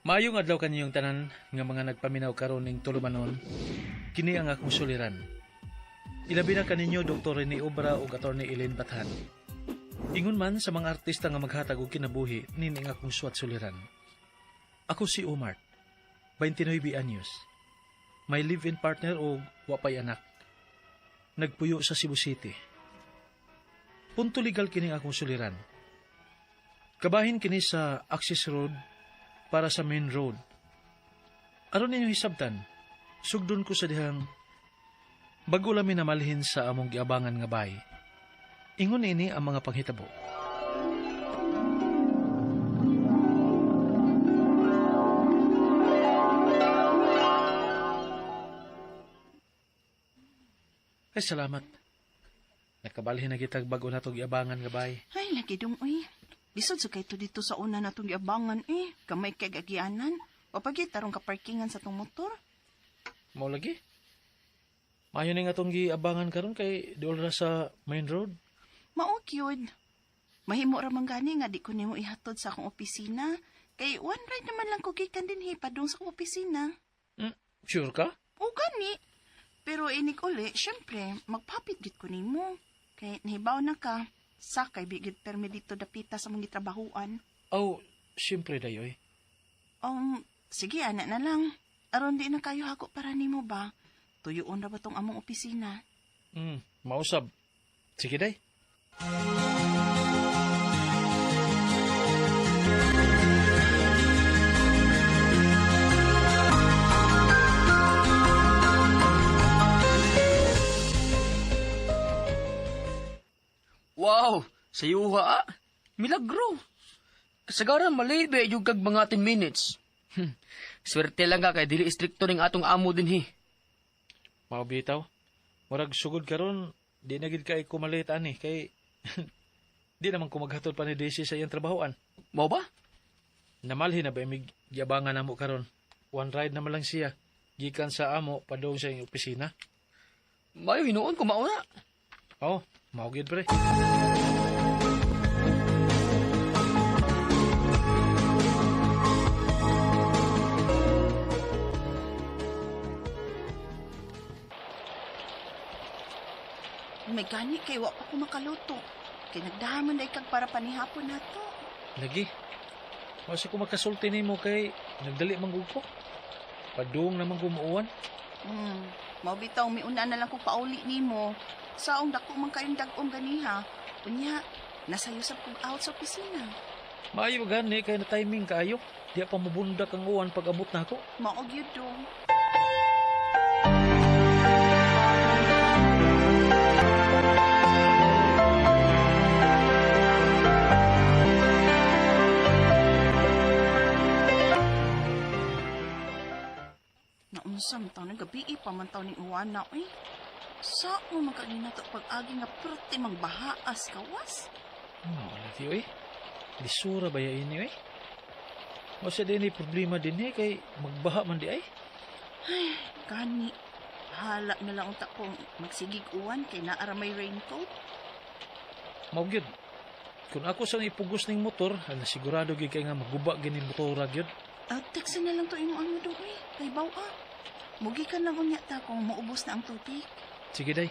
Maayong adlaw kaninyong tanan nga mga nagpaminaw karon ning tulumanon. Kini ang akong suliran. Ilabi na kaninyo Dr. Rene Obra ug Attorney Elaine Bathan. Ingon man sa mga artista nga maghatag og kinabuhi nini ang akong suwat suliran. Ako si Omar, 29 anyos. May live-in partner o wapay anak. Nagpuyo sa Cebu City. Punto legal kini akong suliran. Kabahin kini sa access road para sa main road. Aron ninyo hisabtan, sugdon ko sa dihang bago lami na malhin sa among giabangan nga bay. Ingon ini ang mga panghitabo. Ay, salamat. Nakabalhin na kitag bago na itong iabangan nga bay. Ay, lagi dong, uy. Lisod sa kayo dito sa una na itong iabangan, eh. Kamay kay gagianan. O pagi, tarong kaparkingan sa itong motor. Mao lagi? Mayo ni nga itong giabangan karon kay dool ra sa main road. Maok yun. Mahimo ramang gani nga di ko nimo ihatod sa akong opisina. Kay one ride naman lang ko gikan din hipadong sa akong opisina. Sure ka? O gani. Pero inig uli, syempre, magpapit gid ko nimo. Kay nahibaw na ka, sakay bigid permi dito dapita sa mga trabahuan. Oh, siyempre dayoy. Sige, anak na lang. Aron di na kayo hako para nimo ba? Tuyoon ra ba tong among opisina? Mausab. Sige day. Wow, sayuha. Milagro. Kasagaran malibe yung kag mga 10 minutes. Swerte lang ka kay dili istrikto ning atong amo dinhi. Mao bitaw. Murag sugod karon, di na gid kay kumalitan ni kay di naman ko maghatod pa ni Daisy sa iyang trabahoan. Mao ba? Namalhin na ba mig giabangan namo karon? One ride naman lang siya. Gikan sa amo padong sa iyang opisina. Mayo hinuon ko mauna. Oh, mao gyud pre. May gani kay wa pa ko makaluto. Kay nagdahaman day kag para panihapon nato. Lagi. Masa ko makasulti nimo kay nagdali manggug ko. Padung naman gumuuan. Mao bitaw miuna na lang ko pauli nimo. Saong dako man kayong dag-ong ganiha. Unya, nasayusap kog out sa opisina. Maayo gani kay na timing kaayo. Di pa mabundak ang uwan pag abot nako. Mao gyud dong. Naunsa man taw gabi pamantaw ning uwan na oy. Sa mo makanina to pag-agi nga perti mang bahaas kawas. Lagi oy. Lisura ba ya ini oy? Masa din problema din kay magbaha man di ay. Ay, gani. Hala na lang unta kong magsigig uwan kay naara may raincoat. Mao gyud. Kung ako sang ipugos ning motor, ana sigurado gyud kay nga maguba gini motora gyud. Text na lang to imo ano do eh. Kay baw Mugi ka lang unya ta kung maubos na ang tubig. Sige day.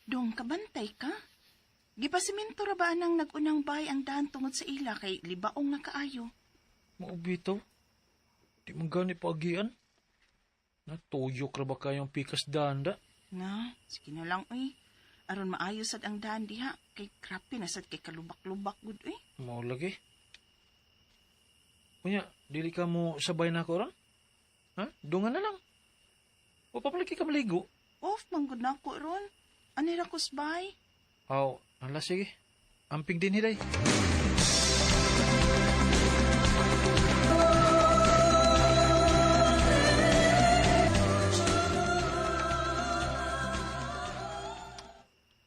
Dong, kabantay ka? Gipasiminto ra ba nang nagunang bay ang dahan tungod sa ila kay libaong na kaayo? Maubitaw. Di man gani pagian. Natuyok ra ba kayong pikas danda? Na, sige na lang uy. Aron maayo sad ang dahan diha kay krapi na sad kay kalubak-lubak gud uy. Mao lagi. Unya, dili ka mo sabay na ko ron? Ha? Dungan na lang. O papalagi ka maligo. Off man gud nako ron. Anira kusbay. Aw, ala sige. Amping din hiday.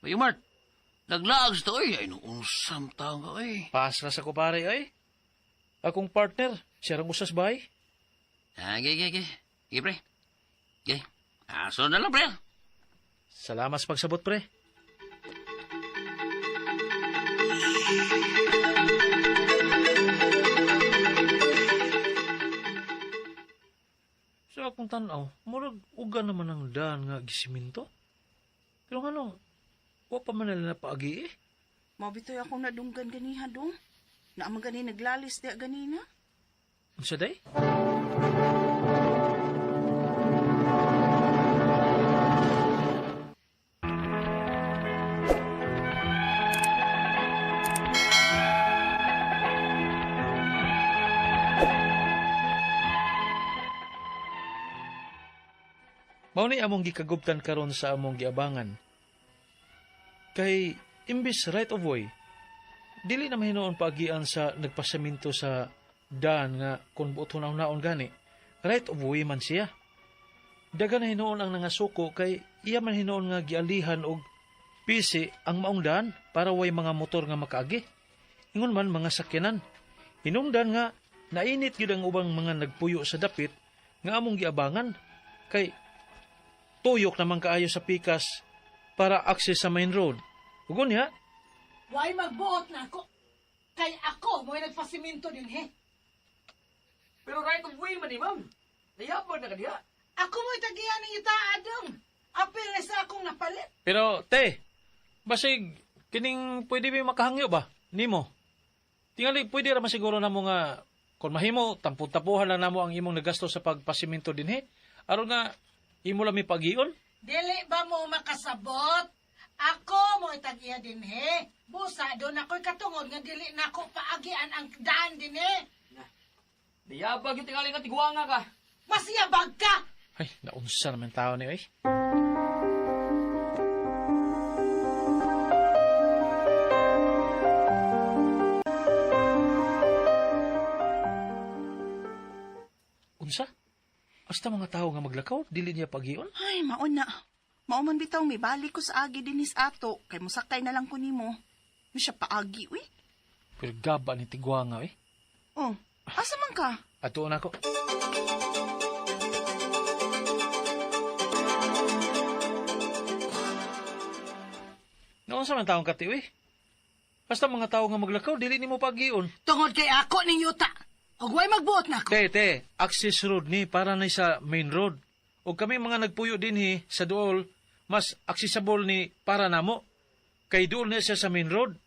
Mayo Mart, naglaag sa to ay nung unsam taong ka ay. Pasra sa kupare ay. Akong partner, siya rang usas bay. Okay. Okay, pre. Okay. Aso na lang, pre. Salamat sa pagsabot, pre. Sa akong tanaw, murag uga naman ang daan nga gisiminto. Pero ano, wa pa man nila napaagi eh. Mabitoy ako nadunggan ganiha dong. Naamang gani naglalis diya ganina. Unsa day? Mao ni among gikagubtan karon sa among giabangan. Kay imbis right of way, dili na mahinoon paagian sa nagpasaminto sa daan nga kung buot hunaw-naon gani. Right of way man siya. Daga na hinoon ang nangasuko kay iya man hinoon nga gialihan og pisi ang maong daan para way mga motor nga makaagi. Ingon man mga sakyanan. Hinungdan nga nainit gyud ang ubang mga nagpuyo sa dapit nga among giabangan kay tuyok naman kaayo sa pikas para access sa main road. Ugon niya, Why magbuot na ako? Kay ako mo'y nagpasiminto din, he. Pero right of way man ni ma'am. Nayapon na ka diha. Ako mo'y tagiyan ng itaadong. Apil na sa akong napalit. pero te, basig kining pwede ba makahangyo ba nimo? Tingali pwede ra man siguro namo nga kung mahimo tampon-tapuhan lang namo ang imong nagasto sa pagpasiminto dinhi aron nga imo lang mi pagion. Dili ba mo makasabot? Ako mo'y tagiya din, he. Busa, doon ako'y katungod nga dili na ako paagian ang daan din, he. Nayabag yung tingali nga tiguanga ka. Masiyabag ka! Ay, naunsa naman tao ni ay. Unsa? Hasta mga tao nga maglakaw, dili niya pagion? Ay, mauna. Mauman bitaw may balik ko sa agi dinis ato. Kay musakay na lang ko nimo. Mo siya paagi, uy. Pero gaba ni Tiguanga eh. Oh, asa man ka? Ato na ko. Noon sa mga taong kati, eh. Basta mga tao nga maglakaw, dili ni mo pagion. Tungod kay ako ning yuta. Ug way magbuot na ako. Te, access road ni para na sa main road. O kami mga nagpuyo din sa duol, mas accessible ni para namo. Kay duol na siya sa main road.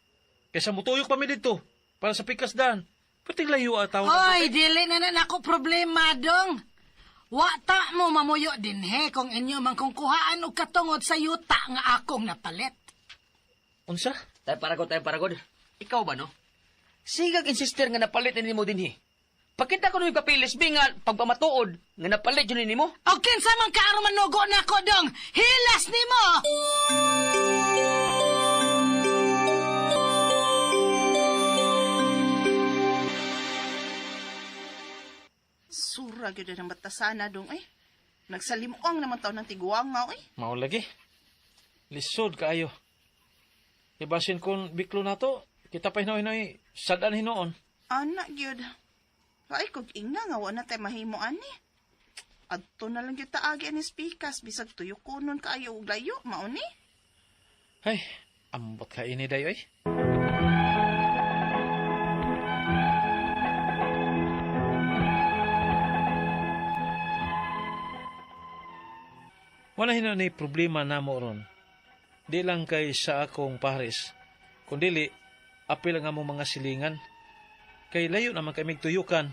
Kaysa mutuyok pa mi dito, para sa pikas daan. Pwede layo ataw na. Oy, dili na ako problema, dong. Wata mo mamuyo din, he, kung inyo man kung kuhaan og katungod sa yuta nga akong napalit. Unsa? Tayo paragod. Ikaw ba, no? Sigag insister nga napalit ni mo din, Pakita ko nung papilis, nga pagpamatuod, nga napalit yun ni mo. O kinsa man kaaro manugo na ako, dong. Hilas ni mo! Sura gyud ang batasana dong ay. Nagsalimuang naman taon ng tiguanga ay. Mao lagi. Lisod kaayo. Ibasin kung biklo na to, kita pa hinoy-hinoy, sadan hinoon. Ana gyud. Ay kog ingna nga wa na tay mahimo ani. Adto na lang gyud taagi ani pikas bisag tuyo kunon kaayo og layo mao ni. Ay, ambot ka ini dayo eh. Wala hina ni problema na mo ron. Di lang kay sa akong pares. Kundili, apil nga mo mga silingan. Kay layo naman kay tuyukan.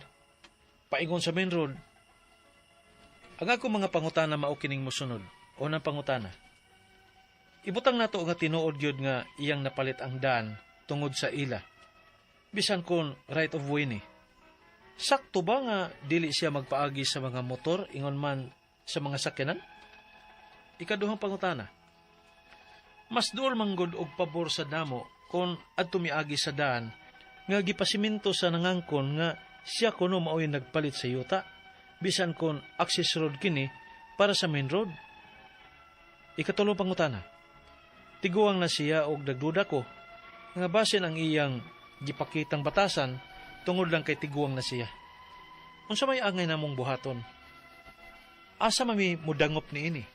Paingon sa main road. Ang ako mga pangutana mao kining mosunod. Unang pangutana. Ibutang nato nga tinuod gyud nga iyang napalit ang daan tungod sa ila. Bisan kon right of way ni. Sakto ba nga dili siya magpaagi sa mga motor ingon man sa mga sakyanan? Ikaduhang pangutana. Mas duol manggod og pabor sa damo kung adto miagi sa daan nga gipasiminto sa nangangkon nga siya kuno maoy nagpalit sa yuta bisan kon access road kini para sa main road. Ikatulong pangutana. Tiguang na siya og nagduda ko nga basin ang iyang gipakitang batasan tungod lang kay tiguang na siya. Unsa may angay namong buhaton? Asa mami mudangop ni ini?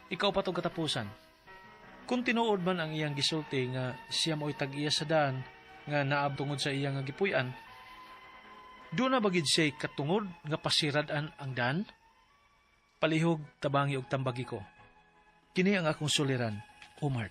Ikaw pa to katapusan. Kung tinuod man ang iyang gisulti nga siya mo'y tag-iya sa daan nga naab tungod sa iyang nga gipuy-an, doon na bagid siya katungod nga pasiradan ang daan? Palihog, tabangi og tambagi ko. Kini ang akong suliran, Omar.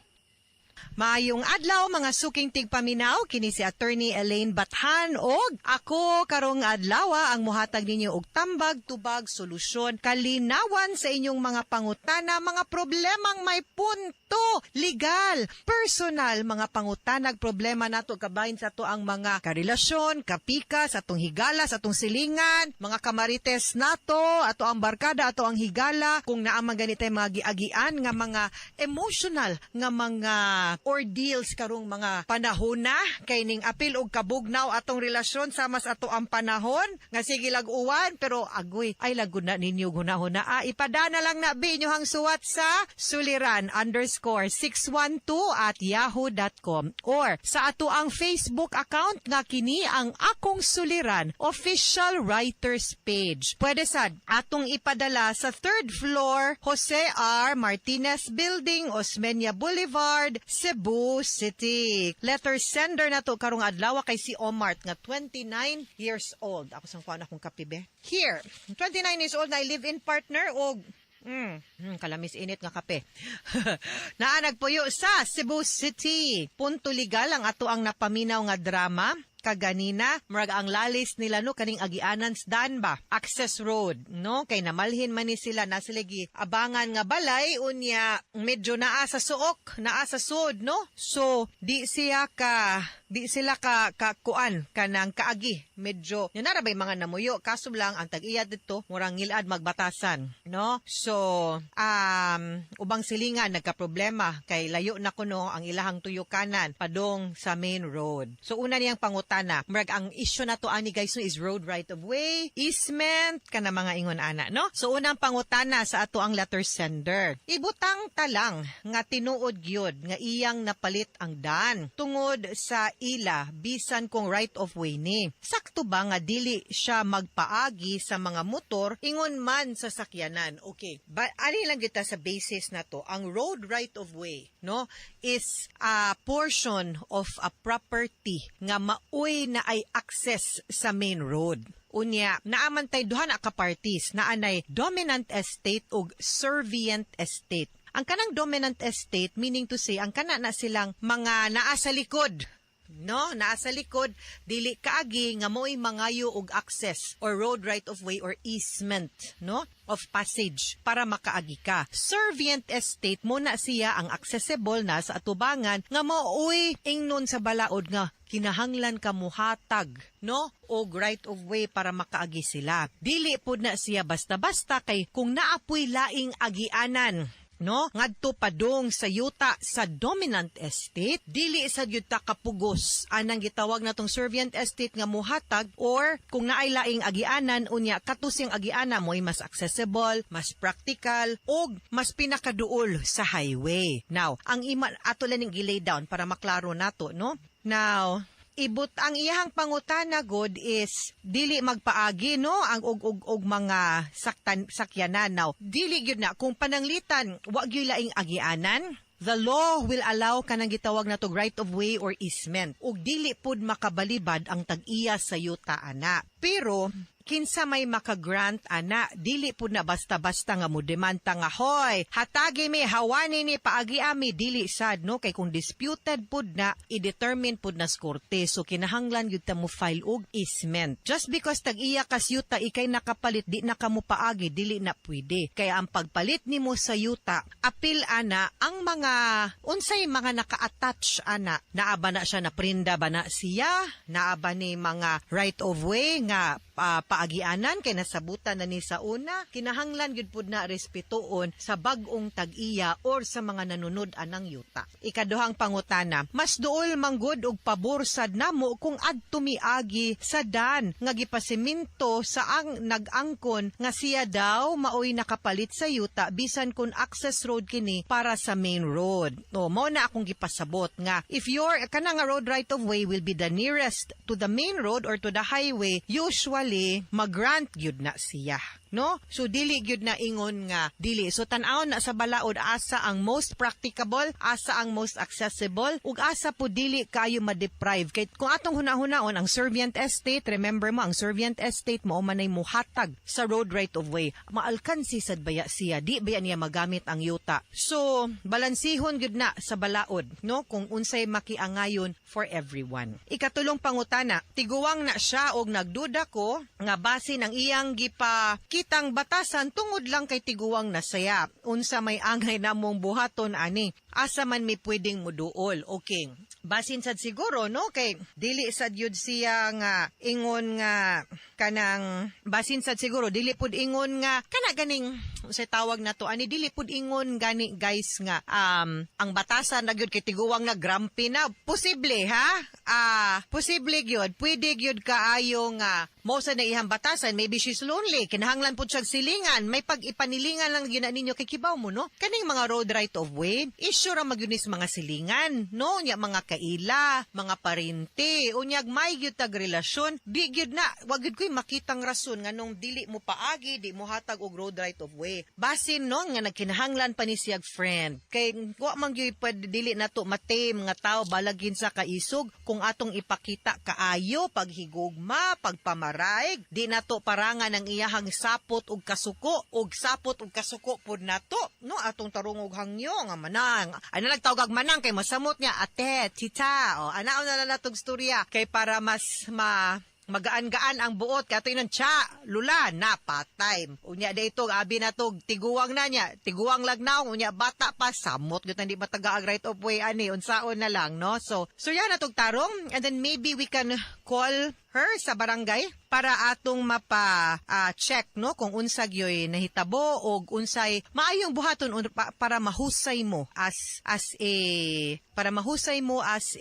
Maayong adlaw mga suking tigpaminaw, kini si Attorney Elaine Bathan og ako karong adlaw ang muhatag ninyo og tambag tubag solusyon kalinawan sa inyong mga pangutana, mga problemang may punto, legal, personal, mga pangutanag problema nato kabahin sa to ang mga karelasyon, kapika, sa atong higala, sa atong silingan, mga kamarites nato, ato ang barkada, ato ang higala, kung naamang ganitay mga giagian nga mga emotional nga mga ordeals karong mga panahon na kay ning apil og kabugnaw atong relasyon sama sa ato ang panahon nga sige lag-uwan pero agoy ay laguna ninyo gunahon na ipadana lang na binyuhang suwat sa suliran_612@yahoo.com or sa ato ang Facebook account nga kini ang Akong Suliran official writers page. Pwede sad atong ipadala sa 3rd floor Jose R. Martinez Building, Osmeña Boulevard, Cebu City. Letter sender na to karong adlaw kay si Omar nga 29 years old. Ako sang kuan akong kapibe. Here, 29 years old na live-in partner og kalamis init nga kape. Naanag puyo sa Cebu City. Punto legal ang ato ang napaminaw nga drama. Kaganina, marag ang lalis nila no kaning agianan sa daan ba? Access Road, no? Kay namalhin man ni sila na sila abangan nga balay unya medyo naa sa suok, naa sa sud, no? So, di sila ka kuan kanang kaagi. Medyo yanara bay mga namuyo kaso lang ang tag-iya dito murang ngilad magbatasan, no? So, ubang silingan nagka-problema kay layo na kuno ang ilahang tuyukanan padong sa main road. So, una niyang pangutan na. Murag ang issue na to ani guys no is road right of way, easement, kana mga ingon ana, no? So unang pangutana sa ato ang letter sender. Ibutang talang nga tinuod gyud nga iyang napalit ang daan tungod sa ila bisan kung right of way ni. Sakto ba nga dili siya magpaagi sa mga motor ingon man sa sakyanan? Okay. Ani lang kita sa basis na to, ang road right of way, no, is a portion of a property nga uy na ay access sa main road. Unya, naaman tay duha na ka-parties na anay dominant estate ug servient estate. Ang kanang dominant estate, meaning to say, ang kana na silang mga naa sa likod, no? Naa sa likod, dili kaagi nga mo'y mangayo og access or road right of way or easement, no? Of passage para makaagi ka. Servient estate mo na siya ang accessible na sa atubangan nga mo'y ingnon sa balaod nga kinahanglan ka muhatag, no? Og right of way para makaagi sila. Dili pud na siya basta-basta kay kung naapoy laing agianan, no, ngadto padong sa yuta sa dominant estate, dili sa yuta kapugos anang gitawag natong servient estate nga muhatag or kung naay laing agianan unya katusing agiana mo'y mas accessible, mas practical og mas pinakaduol sa highway. Now, ang ato lang gilay down para maklaro nato, no? Now, ang iyahang pangutana god is dili magpaagi, no, ang og mga sakyanan. Now, dili gyud na kung pananglitan wa gyud laing agianan. The law will allow kanang gitawag na to right of way or easement. Ug dili pud makabalibad ang tag-iya sa yuta ana. Pero kinsa may makagrant ana, dili pud na basta-basta nga modemanta nga hoy hatagi mi hawani ni paagi ami, dili sad, no, kay kung disputed pud na i-determine pud na sa korte. So kinahanglan gyud ta mo file og easement. Just because tag-iya kas yuta ikay nakapalit di na kamo paagi, dili na pwede. Kaya ang pagpalit nimo sa yuta apil ana ang mga unsay mga naka-attach ana, naaba na siya na prinda ba na siya, naaba ni mga right of way nga paagianan kay nasabutan na ni sa una, kinahanglan gyud pud na respetuon sa bag-ong tag-iya or sa mga nanunod anang yuta. Ikaduhang pangutana, mas duol manggod og pabor sad namo kung adto miagi sa dan nga gipasiminto sa ang nag-angkon nga siya daw maoy nakapalit sa yuta bisan kun access road kini para sa main road. No, mao na akong gipasabot nga if your kanang road right of way will be the nearest to the main road or to the highway, usually eventually mag-grant gyud na siya, no? So dili gyud na ingon nga dili. So tan-aw na sa balaod asa ang most practicable, asa ang most accessible, ug asa po dili kayo ma-deprive. Kay kung atong hunahunaon ang Servient Estate, remember mo ang Servient Estate mao manay muhatag sa road right of way. Maalkansi sad baya siya, di baya niya magamit ang yuta. So balansihon gyud na sa balaod, no? Kung unsay makiangayon for everyone. Ikatulong pangutana, tiguwang na siya og nagduda ko nga basin ang iyang gipakitang batasan tungod lang kay tiguwang na saya. Unsa may angay namong buhaton ani? Asa man mi pwedeng muduol. Okay. Basin sad siguro, no? Kay dili sad yun siya nga ingon nga kanang basin sad siguro dili pud ingon nga kana ganing sa tawag na to ani dili pud ingon gani guys nga ang batasan na gyud kay tiguwang na grumpy na posible ha posible gyud pwede gyud kaayo nga mo sa na ihang batasan maybe she's lonely kinahanglan pud siya silingan may pag-ipanilingan lang gyud na ninyo kay kibaw mo no kaning mga road right of way issue ra magyunis mga silingan no nya mga kaila mga parente unyag may gyud tag relasyon di gyud na wag gyud koy makitang rason nganong dili mo paagi di mo hatag og road right of way basin no nga nagkinahanglan pa ni siyag friend kay wa man gyud pwede dili nato matame nga tao balagin sa kaisog kung atong ipakita kaayo paghigugma pagpamaraig di nato parangan ang iyahang sapot ug kasuko pud nato no atong tarong og hangyo nga manang ana nagtawag manang kay masamot niya ate tita o anaon na natong storya kay para mas magaan-gaan ang buot kato ng tsa lula na patay unya dayto abi na tog tiguwang na niya tiguwang lagnaw unya bata pa samot gyud hindi mataga ang right of way ani unsaon na lang no so yan na tog tarong and then maybe we can call her sa barangay para atong check no kung unsa gyoy nahitabo og unsay maayong buhaton para mahusay mo as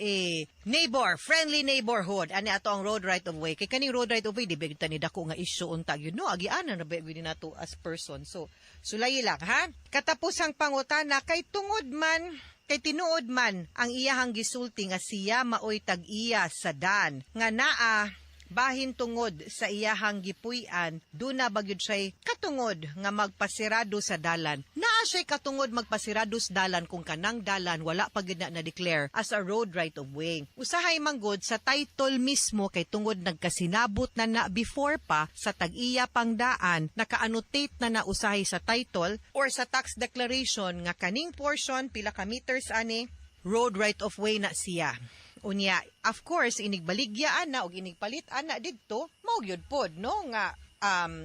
a neighbor, friendly neighborhood. Ani ato ang road right of way. Kay kaning road right of way di ba ni dako nga issue unta gyud no agianan na ba gyud nato as person. So sulay lang ha. Katapusang pangutana kay tungod man kay tinuod man ang iyahang gisulti nga siya maoy tag-iya sa dan nga naa bahin tungod sa iyahang gipuy-an duna bagyod siya katungod nga magpasirado sa dalan naa siya katungod magpasirado sa dalan kung kanang dalan wala pa gyud na declare as a road right of way usahay manggod sa title mismo kay tungod nagkasinabot na before pa sa tag-iya pang daan naka-annotate na usahay sa title or sa tax declaration nga kaning portion pila ka meters ani road right of way na siya. Unya, of course, inigbaligyan na o inigpalitan na didto, mao gyud pod no nga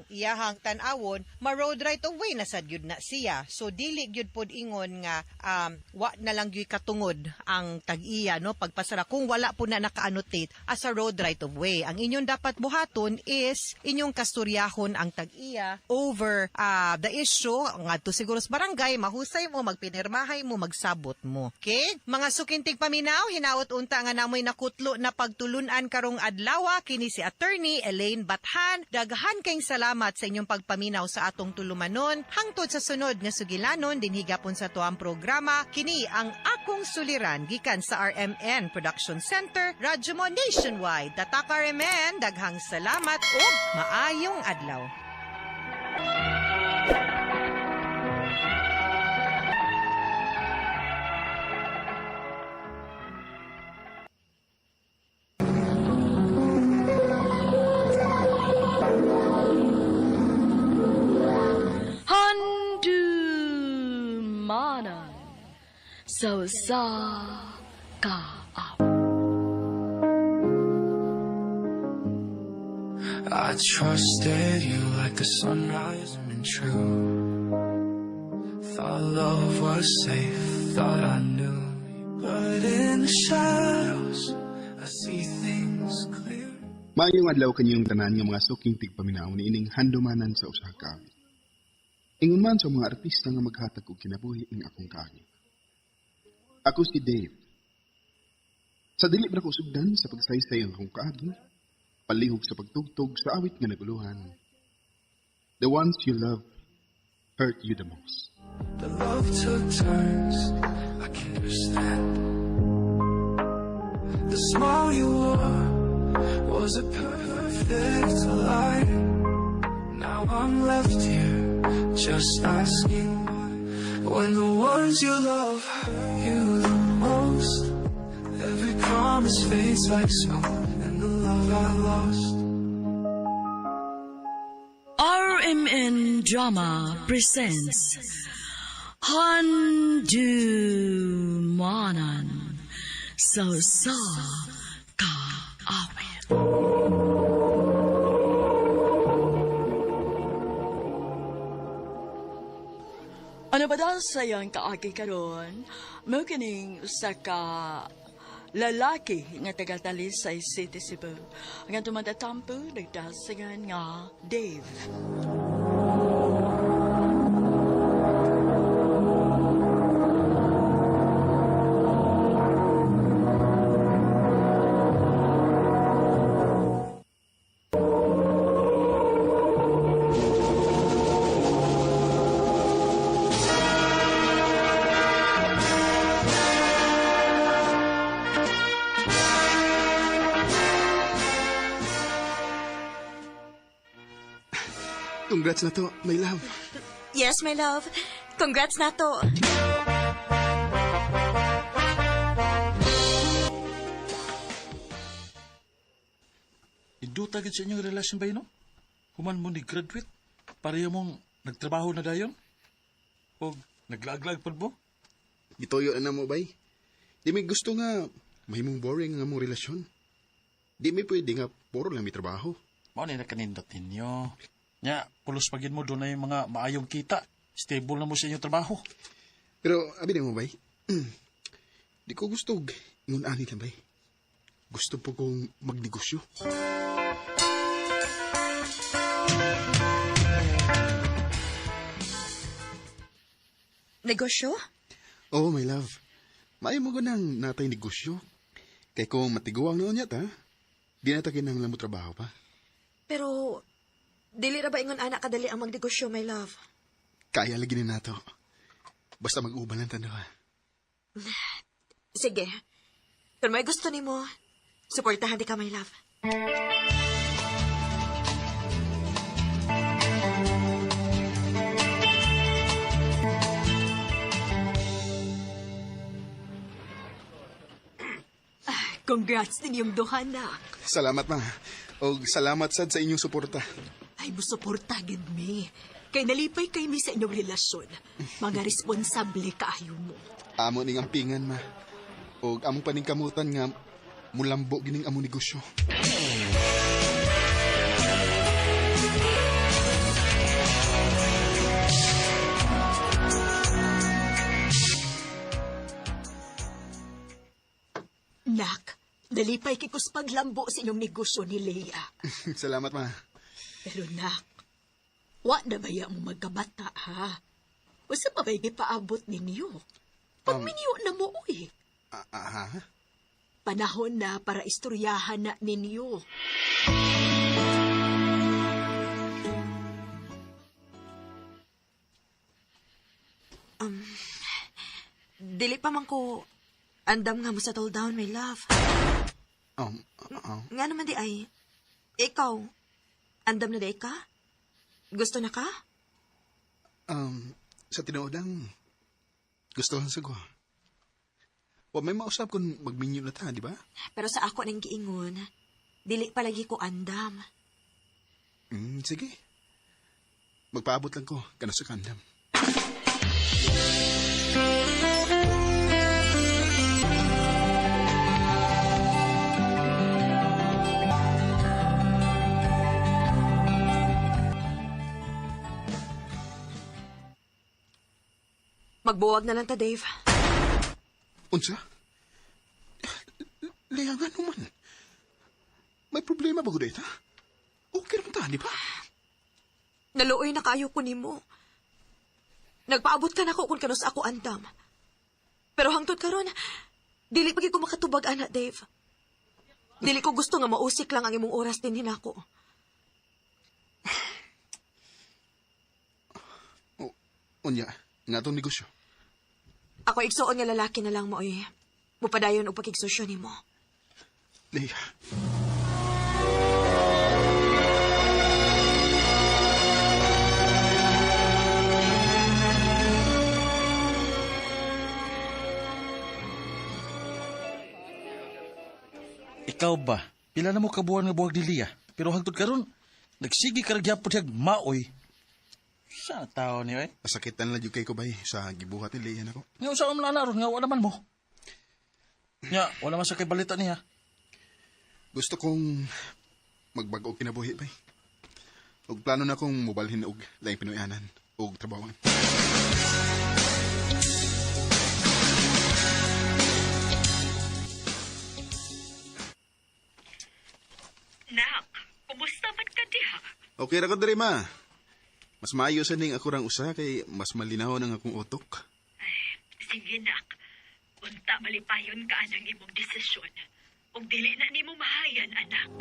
iyahang tan-awon ma-road right of way na sad gyud na siya. So dili gyud pod ingon nga wa na lang gyud katungod ang tag-iya no pagpasara kung wala po na naka-annotate as a road right of way. Ang inyong dapat buhaton is inyong kastoryahon ang tag-iya over the issue ngadto siguro sa barangay mahusay mo magpinirmahay mo magsabot mo. Okay? Mga sukintig paminaw hinaot unta nga namoy nakutlo na pagtulunan karong adlaw kini si Attorney Elaine Bathan. Daghan kayong salamat sa inyong pagpaminaw sa atong tulumanon. Hangtod sa sunod nga sugilanon din higapon sa tuang programa kini ang akong suliran gikan sa RMN Production Center, Radyo Mo Nationwide. Tatak RMN, daghang salamat ug maayong adlaw. So sa ka I trusted you like the sunrise and true. Thought love was safe, thought I knew. But in the shadows, I see things clear. Maayong adlaw kanyang tanan nga mga suking tigpaminaw ni ining handumanan sa usa ka kawit. Ingon man sa mga artista nga maghatag og kinabuhi ing akong kawit. Ako si Dave. Sa dili ra ko sugdan sa pagsaysay ang akong kaagi, palihog sa pagtugtog sa awit nga naguluhan. The ones you love hurt you the most. The love took turns, I can understand. The smile you wore Was it perfect life? Now I'm left here, just asking why. When the ones you love hurt you the most, every promise fades like smoke, and the love I lost. RMN Drama presents Handumanan sa kaawit. Ano ba daw sayang kaagi karon? Mao kining usa ka lalaki nga taga Talisay City, Cebu. Ang tumadatampo nagdasingan nga Dave. Congrats na to, my love. Yes, my love. Congrats na to. Iduta gid sa inyong relasyon ba yun, no? Human mo ni graduate, pareho mong nagtrabaho na dayon? O naglaglag pa mo? Gitoyo na mo, bay. Di may gusto nga, mahimong boring nga mong relasyon. Di may pwede nga, puro lang may trabaho. Mao ni nakanindot ninyo. Nya, pulos pagin mo doon na yung mga maayong kita. Stable na mo sa inyong trabaho. Pero, abi na mo, bay. Di ko gusto, ngun-ani na, bay. Gusto po kong magnegosyo. Negosyo? Oh, my love. Maayo mo ko ng natay negosyo. Kaya kung matiguang noon yata, di natakin ng lamo trabaho pa. Pero, dili ra ba ingon anak kadali ang magnegosyo, my love? Kaya lagi na nato. Basta mag-uban lang tanawa. Sige. Kung may gusto ni mo, suportahan di ka, my love. Congrats din yung duha, nak. Salamat, ma. O salamat sad sa inyong suporta. Ay, musuporta gid mi. Kay nalipay kay mi sa inyong relasyon. Mga responsable kaayo mo. Amo ning ampingan, ma. O among paningkamutan nga mulambo gining among negosyo. Nak, nalipay kay kus paglambo sa inyong negosyo ni Leia. Salamat, ma. Pero nak, wa na baya mo magkabata, ha? Usa pa ba'y gipaabot ninyo? Pagminyo na mo, uy. Panahon na para istoryahan na ninyo. Dili pa man ko andam nga mo sa down, my love. Nga naman di ay, ikaw, andam na di ka? Gusto na ka? Sa tinuodang, gusto lang sa ko. O may mausap kung magminyo na ta, di ba? Pero sa ako nang giingon, dili palagi ko andam. Sige. Magpaabot lang ko, kano sa kandam. Magbuwag na lang ta, Dave. Unsa? Layangan naman. May problema ba ko dito? Okay naman ta, di ba? Naluoy na kayo ko nimo. Nagpaabot ka na ko kung kanos ako andam. Pero hangtod karon, dili pagi ko makatubag, anak, Dave. Dili ko gusto nga mausik lang ang imong oras din hinako. Unya, nga itong negosyo. Ako igsuon nga lalaki na lang mo, Mupadayon o pakigsosyo ni mo. Leia, Ikaw ba? Pila na mo kabuhan nga buwag ni Lia. Pero hangtod karon, nagsigi ka ragyapon siya maoy. Sa tao niya eh? Masakitan lang yung kay ko bay sa gibuhat ni Leah ako. Nga sa mo nanaron nga wala man mo. Nga, wala man sa kay balita niya. Gusto kong magbago og kinabuhi bay. Og plano na kong mobalhin og laing pinuyanan og trabawan. Nak, kumusta man ka diha? Okay ra ko diri ma. Mas maayo sa ning ako rang usa kay mas malinaw ang akong utok. Sige nak, unta malipayon ka anang imong desisyon. Ug dili na nimo mahayan, anak.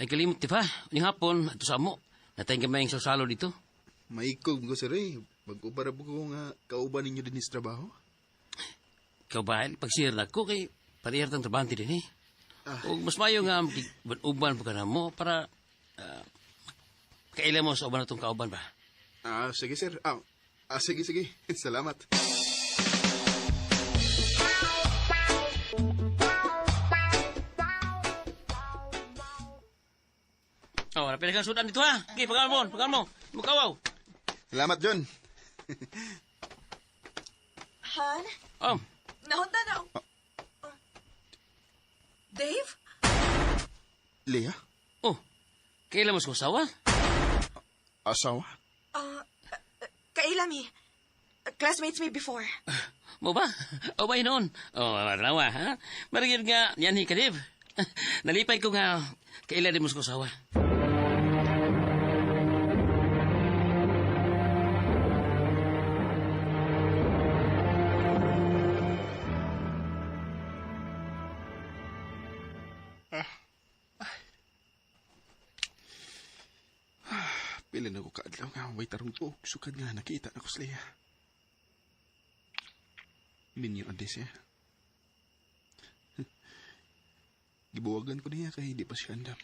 Ay kalimot, tifa. Uning hapon, ato sa amo. Natayang kamay ang sasalo dito. Maikog ko sir eh. Mag-ubara po ko nga kauban ninyo din sa trabaho. Ikaw ba, pag-share na ko kay parihar tang trabante din eh. O mas mayo nga uban pa ka na mo para kailan mo sa uban na itong kauban ba? Sige sir. Sige. Salamat. Oh, napila kang sudan dito ha. Okay, pagaan mo. Mukawaw. Salamat, John. Han? Oh. Nahunta na. Dave? Leah? Oh, kailan mo sa usawa? Asawa? Kailami. Classmates me before. Mo ba? O ba noon? Oh, malawa ha? Marigid nga, yan hi kadib. Nalipay ko nga, kailan din mo sa usawa? Pila na ko kaadlaw nga may tarong ko. Sukad nga nakita na ko sa Leah. Minyo ades siya. Gibuwagan ko niya kay di pa siya andam.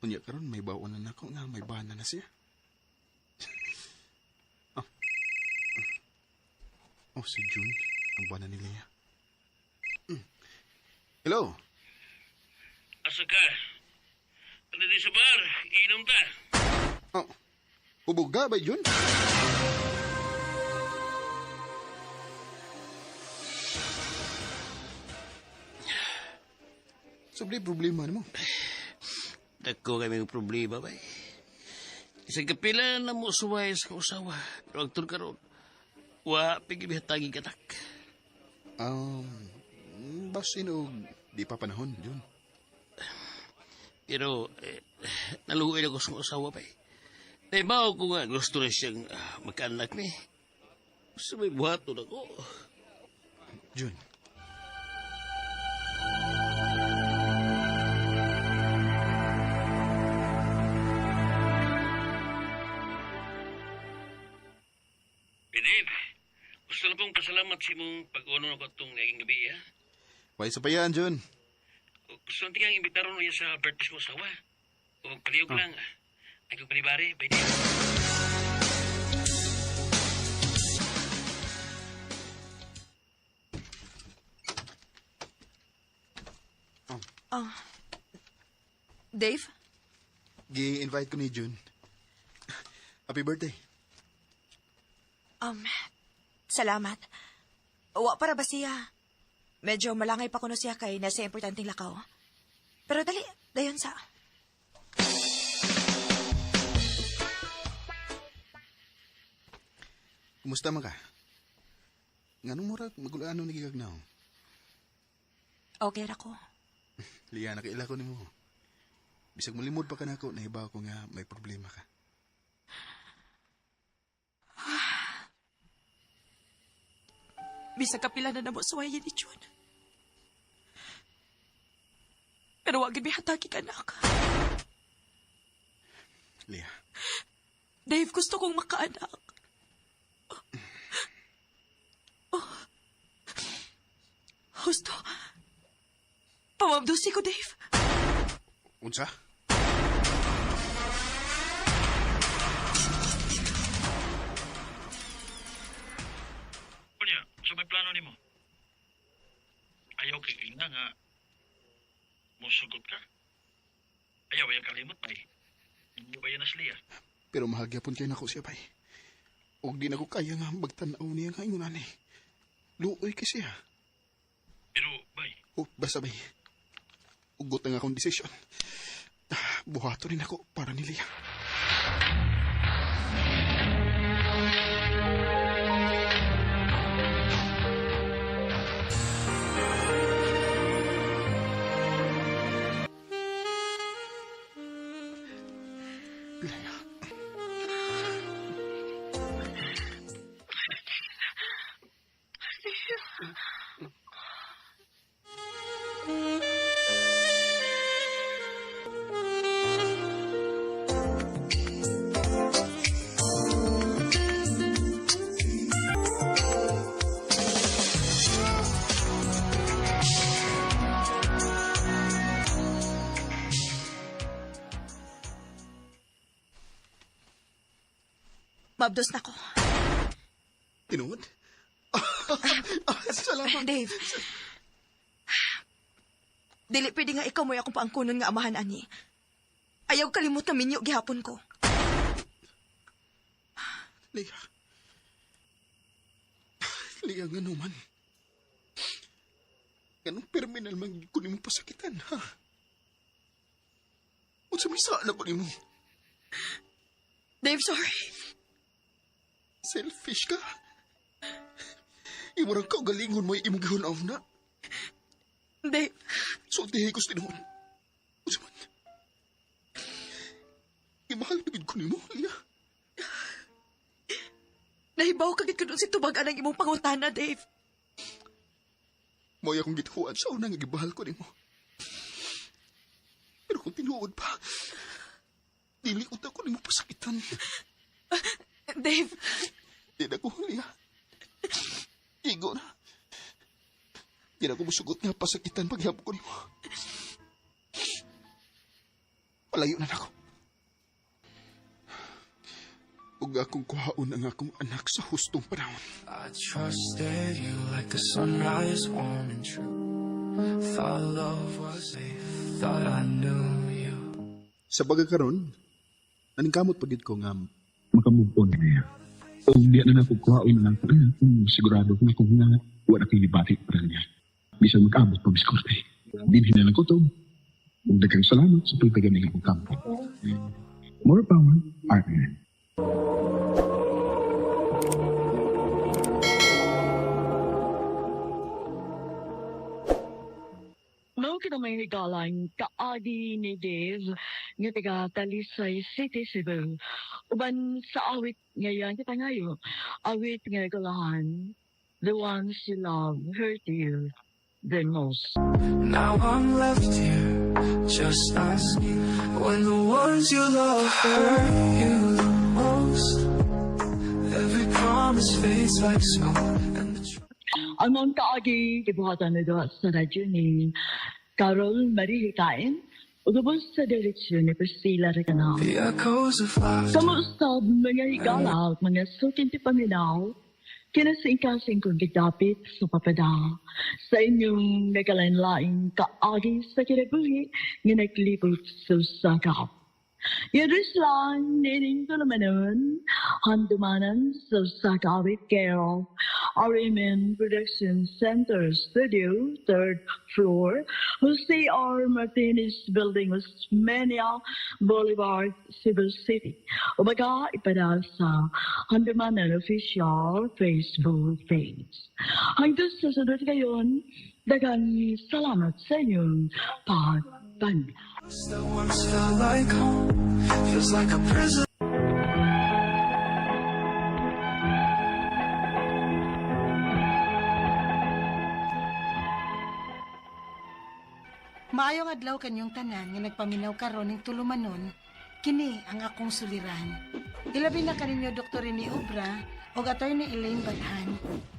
Unya karon may bawanan na ako nga may bana na siya. Si June. Ang bana ni Leah. Hello? Asa ka? Ano di sa bar? Iinom ka? Ubog ka ba, June? Sobre problema mo. Dako kami ng problema ba? Isang kapila na mo suway sa kausawa. Pero ang karon, wa pigibihatagi katak. Basin o di pa panahon, June. Pero, naluhoy ako sa usawa pa eh. Naibaw ko nga gusto na siyang magkaanak ni. Gusto may buhaton ako. June. Pinib, gusto na pong pasalamat sa imong pag-uno na ko itong naging gabi, ha? Why sa payan, June? Gusto natin kang imbitaron niya sa birthday mo sawa. O paliyog lang. Ay kong panibari, by day. Dave? Gi-invite ko ni June. Happy birthday. Salamat. Wa para ba siya? Medyo malangay pa kuno siya kay nasa importanteng lakaw. Pero dali, dayon sa... Kumusta man ka? Nganong murag magulano nagigagnaw? Okay ra ko. Liya, nakaila ko ni mo. Bisag malimod pa ka na ako, nahibaw ko nga may problema ka. Bisag kapila na namo suwayan ni June. Pero wag mi hatagi ka, anak. Leah. Dave, gusto kong makaanak. Husto. Pamabdusi ko, Dave. Unsa? Kunya, sa may plano nimo? Ayaw kay ina nga musugot ka. Ayaw ay kalimot pa eh. Hindi ba yan asliya? Pero mahagyapon kayo na ko siya, bay. Og di na ko kaya nga magtanaw niya nga ingunan eh. Luoy kasi ha. Pero, bay, Basta bay. Ugot na nga akong desisyon. Buhato rin ako para ni Leah. Mabdos na ko. Tinuod? Salamat. Dave. Dili pwede nga ikaw mo'y akong paangkunon nga amahan, ani. Ayaw kalimot na minyo gihapon ko. Leah. Leah, nga naman. Ganong terminal man kunin mo pasakitan, ha? O sa may sana kunin mo? Dave, sorry. Selfish ka. Iwarang ka galingon mo imong gihunaw na. Dave. So, dihay ko sinuon. O sa man. Imahal na gid ko ni mo, Leah. Nahibaw ka gid ko dun si tubagan ang imong pangutana, Dave. Mo'y akong gituhuan sa unang gibahal ko ni mo. Pero kung tinuod pa, dili ko ni mo pasakitan. Dave. Di na ko, Leah. Igo na. Di na ko musugot nga pasakitan paghihap ko ni mo. Palayo na ako. Ug akong kuhaon ang akong anak sa hustong panahon. I trusted you like a sunrise, warm and true. Thought love was safe, thought I knew you. Sa pagkakaroon, naningkamot pagid ko nga makamove-on niya. O di na napagkuhaon na lang kung sigurado kung ako nga wala kang libati para niya. Bisa mag-abot pa biskorte. Dinhin na lang ko to. Kung dagang salamat sa pagpagaling akong kampo. More power, partner. Mao kita may higalang kaagi ni Dave nga taga Talisay City, Cebu. Uban sa awit ngayon kita ngayon, awit nga galahan, the ones you love hurt you the most. Now I'm left here, just asking, when the ones you love hurt you the most. Every promise fades like smoke, and the Among kaagi, kibuhatan na doon sa radyo ni Carol Marie Hikain, ugabos sa direksyon ni Priscilla Recanao. the echoes of laughter. Kamusta mga higala at mga sukin ti paminaw, kinasingkasing kong gidapit sa papada sa inyong nagalain-laing kaagi sa kinabuhi nga naglibot sa sakap. Yadus lang, nining tulamanon, handumanan sa sakawit kero, Arimen Production Center Studio, 3rd floor, Jose R. Martinez Building, Osmeña Boulevard, Cebu City. Umaga ipada sa handumanan official Facebook page. Hanggang sa sunod ngayon, dagang salamat sa inyong pagpanda. That once felt like home, feels like a prison. Maayong adlaw kanyong tanan nga nagpaminaw karon ning tulumanon, kini ang akong suliran. Ilabi na kaninyo Dr. Rene Obra o Atty. Elaine Bathan.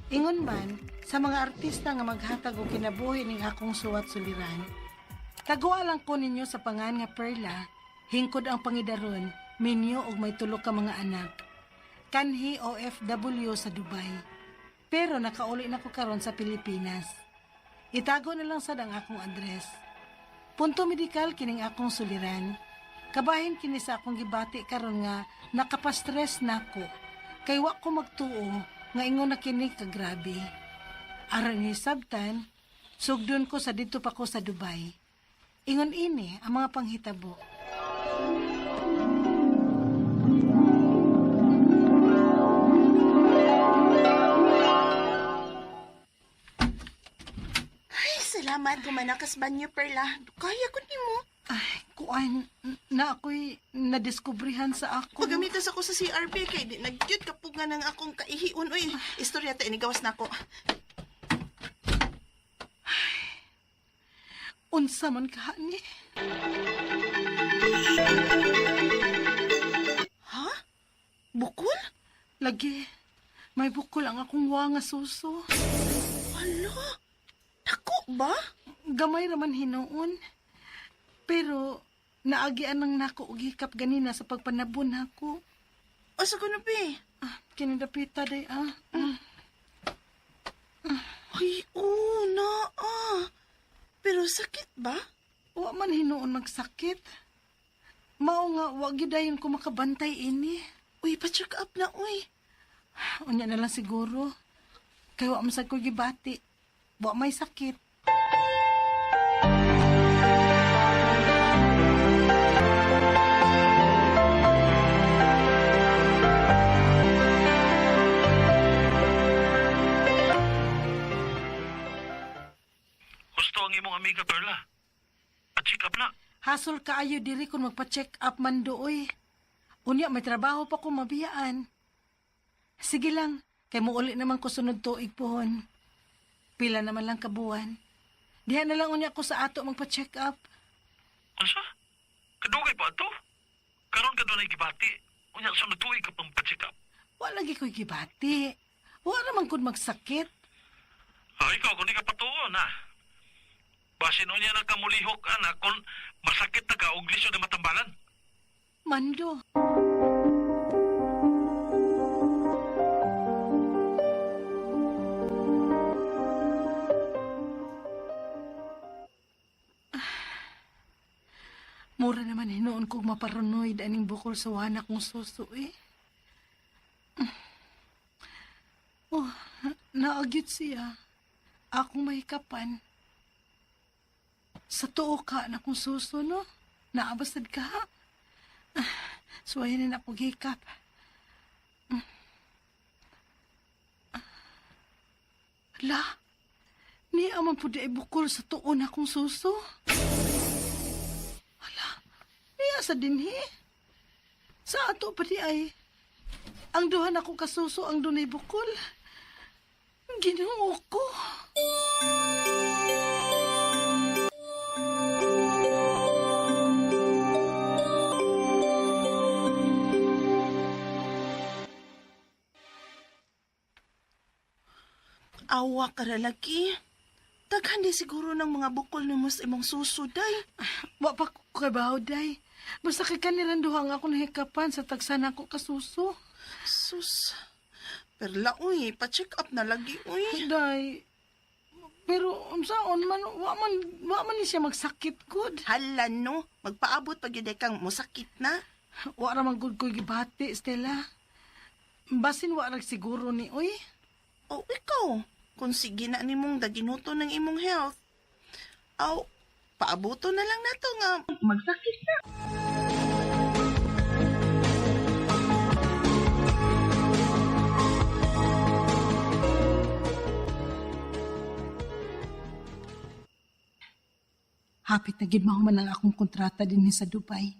Ingon man, sa mga artista nga maghatag og kinabuhi ning akong suwat suliran, tagua lang ko ninyo sa pangan nga Perla, hingkod ang pangidaron, minyo og may tulo ka mga anak. Kanhi OFW sa Dubai. Pero nakauli na ko karon sa Pilipinas. Itago na lang sad ang akong address. Punto medikal kining akong suliran. Kabahin kini sa akong gibati karon nga nakapastress nako. Kay wa ko magtuo nga ingon na kini ka grabe. Aron ni sabtan, sugdon ko sa dito pa ko sa Dubai. Ingon ini ang mga panghitabo. Salamat, gumanakas banyo, Perla. Kaya ko ni mo. Ay, kuan, na ako'y nadiskubrihan sa ako. Pagamitas ako sa CRP, kay di nagyud kapug nga ng akong kaihiun. Uy, istorya ta, inigawas na ako. Unsa man ka ni? Ha? Bukol? Lagi, may bukol ang akong wa nga suso. Hala? Dako ba? Gamay raman hinuon. Pero naagian lang nako og hikap ganina sa pagpanabon nako. O sa kuno pi? Kinidapita day Ay, na. Pero sakit ba? Wa man hinuon magsakit. Mao nga wa gidayon ko makabantay ini. Uy, pa-check up na uy. Unya na lang siguro. Kay wa man sad ko gibati. Wa may sakit. Gusto ang imong amiga, Perla. Pa-check up na. Hasol kaayo diri kung magpa-check up man dooy. Unya may trabaho pa ko mabiyaan. Sige lang, kay muuli naman ko sunod tuig pohon. Pila naman lang kabuan. Diha na lang unya ko sa ato magpa-check up. Asa? Kadugay pa ato? Karon ka doon ay gibati. Unya sa natuig ka pang pa-check up. Wala lagi ko'y gibati. Wala naman kung magsakit. Ikaw, kung di ka patuon, ha? Basin unya na kamulihok, anak, kung masakit na ka o lisyo na matambalan. Mando. Mura naman hinoon kong maparanoid aning bukol sa wana kong suso eh. Oh, naagyot siya. Akong mahikapan. Sa tuo ka na kong suso, no? Naabasad ka, ha? Suwayan na ako hikap. Ala, ni aman po di ay bukol sa tuo na kong suso. Sa dinhi. Sa ato pa di ay ang duha na ko kasuso ang dunay bukol. Ginoo ko. Awa ka lagi. Daghan di siguro ng mga bukol ni mo sa imong susuday. Wa pa ko kabaw, day. Basta kay kanilang duhang ako nahikapan sa tagsan ako kasuso. Sus. Perla, uy, pa-check up na lagi, uy. Day, pero saan man, wa man ni siya magsakit good. Hala, no. Magpaabot pag yun kang musakit na. Wa raman good ko gibati, Stella. Basin wa rag siguro ni, uy. O, ikaw. Kung sige na ni mong daginuto ng imong health. Aw, paabuto na lang nato nga magsakit na. Hapit na gid mahuman ang akong kontrata din sa Dubai.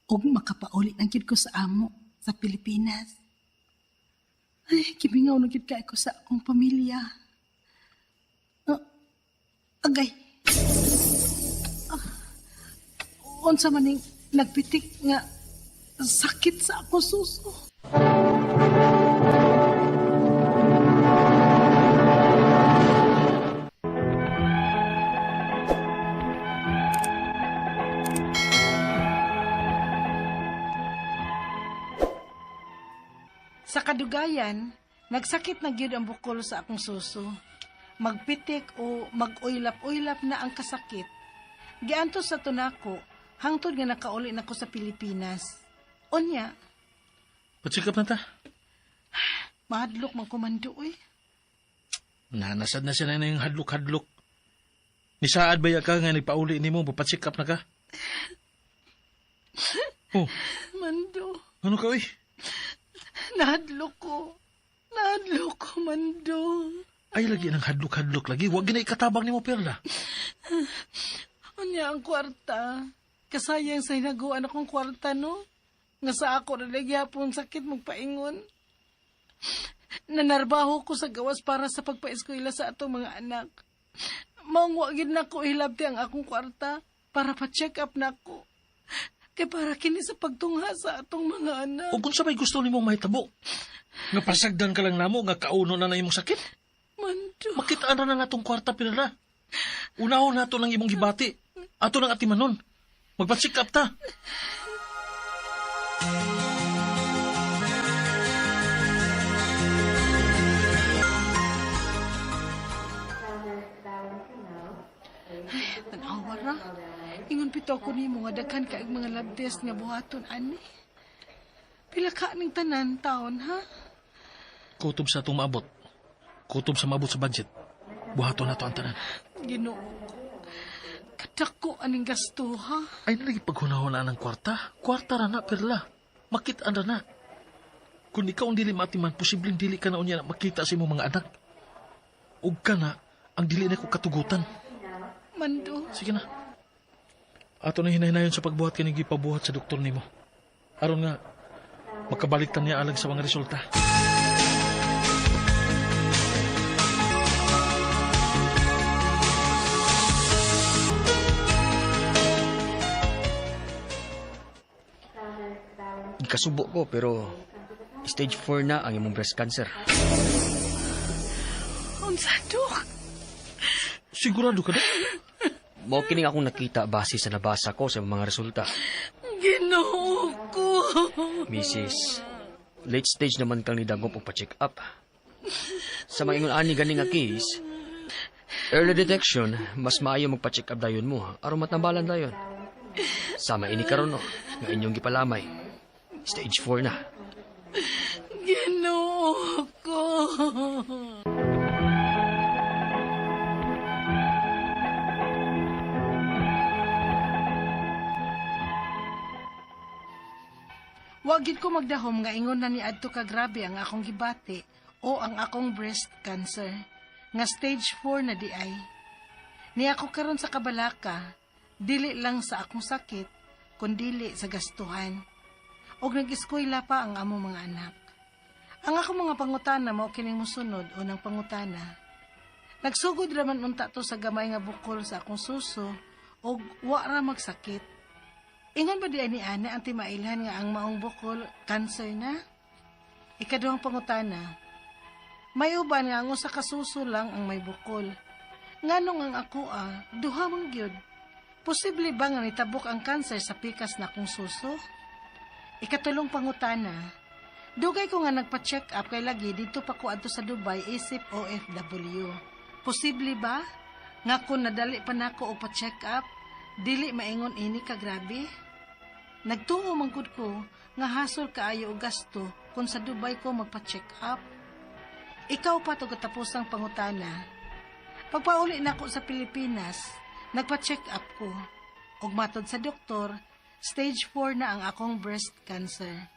Og makapauli na gid ko sa amo sa Pilipinas. Ay, kibingaw na gid kay ko sa akong pamilya. Agay. Unsa man ning nagpitik nga sakit sa akong suso. Sa kadugayan, nagsakit na gyud ang bukol sa akong suso. Magpitik o mag-uylap-uylap na ang kasakit. Giantos sa tunako, hangtod nga nakauli nako sa Pilipinas. Unya, Patsikap na ta. mahadlok man kumando eh. Nanasad na siya na yung hadlok-hadlok. Nisaad ba ka nga nagpauli ni mo, papatsikap na ka? Oh, Mando, ano ka uy? nahadlok ko. Nahadlok ko, Mando. Ay, lagi ng hadlok-hadlok lagi. Huwag na ikatabang ni mo, Perla. Unya ang kwarta. Kasayang sa hinaguan akong kwarta, no? Nga sa ako nalagyapon sakit magpaingon. Nanarbaho ko sa gawas para sa pagpaeskwela sa atong mga anak. Maungwagin na ko hilabti ang akong kwarta para pa-check up na ko. Kaya para kini sa pagtungha sa atong mga anak. O kung sabay gusto ni mong mahitabo, nga pasagdan ka lang namo, nga kauno na imong sakit. Mando. Makitaan na nga itong kwarta, Perla. Unahon na ito ng imong gibati. Ato ng atimanon. Magpa-check up ta. Tanawa ra. Ingon pito ko ni mga daghan kaig mga lab test nga buhaton ani. Pila ka ning tanan taon ha? Kutob sa itong maabot. Kutob sa maabot sa budget. Buhato na ito ang tanan. Ginoo. Kadako aning gasto ha? Ay nalagi paghunahon na ng kwarta. Kwarta ra na, Perla. Makitaan ra na. Kung ikaw ang dili matiman, posibleng dili ka na unya na makita sa imong mga anak. Ug ka na, ang dili na ko katugutan. Mando. Sige na. Ato na hinahinayon sa pagbuhat kaning gipabuhat sa doktor nimo. Aron nga, makabaliktad niya alang sa mga resulta. Ikasubo ko pero stage 4 na ang imong breast cancer. Unsa, Dok? Sigurado ka na? Mao kining akong nakita base sa nabasa ko sa mga resulta. Ginoo ko. Mrs. Late stage naman kang nidagop og pa-check up. Sa mga ingon ani gani nga case, early detection, mas maayo magpa-check up dayon mo aron matambalan dayon. Sama ini karon no, nga inyong gipalamay. Stage 4 na. Ginoo ko. Wagid ko magdahom nga ingon na ni adto ka grabe ang akong gibati o ang akong breast cancer nga stage 4 na di ay. Ni ako karon sa kabalaka, dili lang sa akong sakit, kundili sa gastuhan. Og nag-eskwela pa ang among mga anak. Ang akong mga pangutana mao kining mosunod unang pangutana. Nagsugod raman unta to sa gamay nga bukol sa akong suso og wa ra magsakit. Ingon ba di ani ana ang timailhan nga ang maong bukol cancer na? Ikaduhang pangutana. May uban nga ang usa ka suso lang ang may bukol. Nganong ang ako duha man gyud. Posible ba nga nitabok ang cancer sa pikas na akong suso? Ikatulong pangutana. Dugay ko nga nagpa-check up kay lagi dito pa ko adto sa Dubai isip OFW. Posible ba nga kung nadali pa nako og pa-check up, dili maingon ini ka grabe? Nagtuo man gud ko nga hasol kaayo og gasto kung sa Dubai ko magpa-check up. Ikaw pa to katapusang pangutana. Pagpauli nako sa Pilipinas, nagpa-check up ko. Og matod sa doktor, stage 4 na ang akong breast cancer.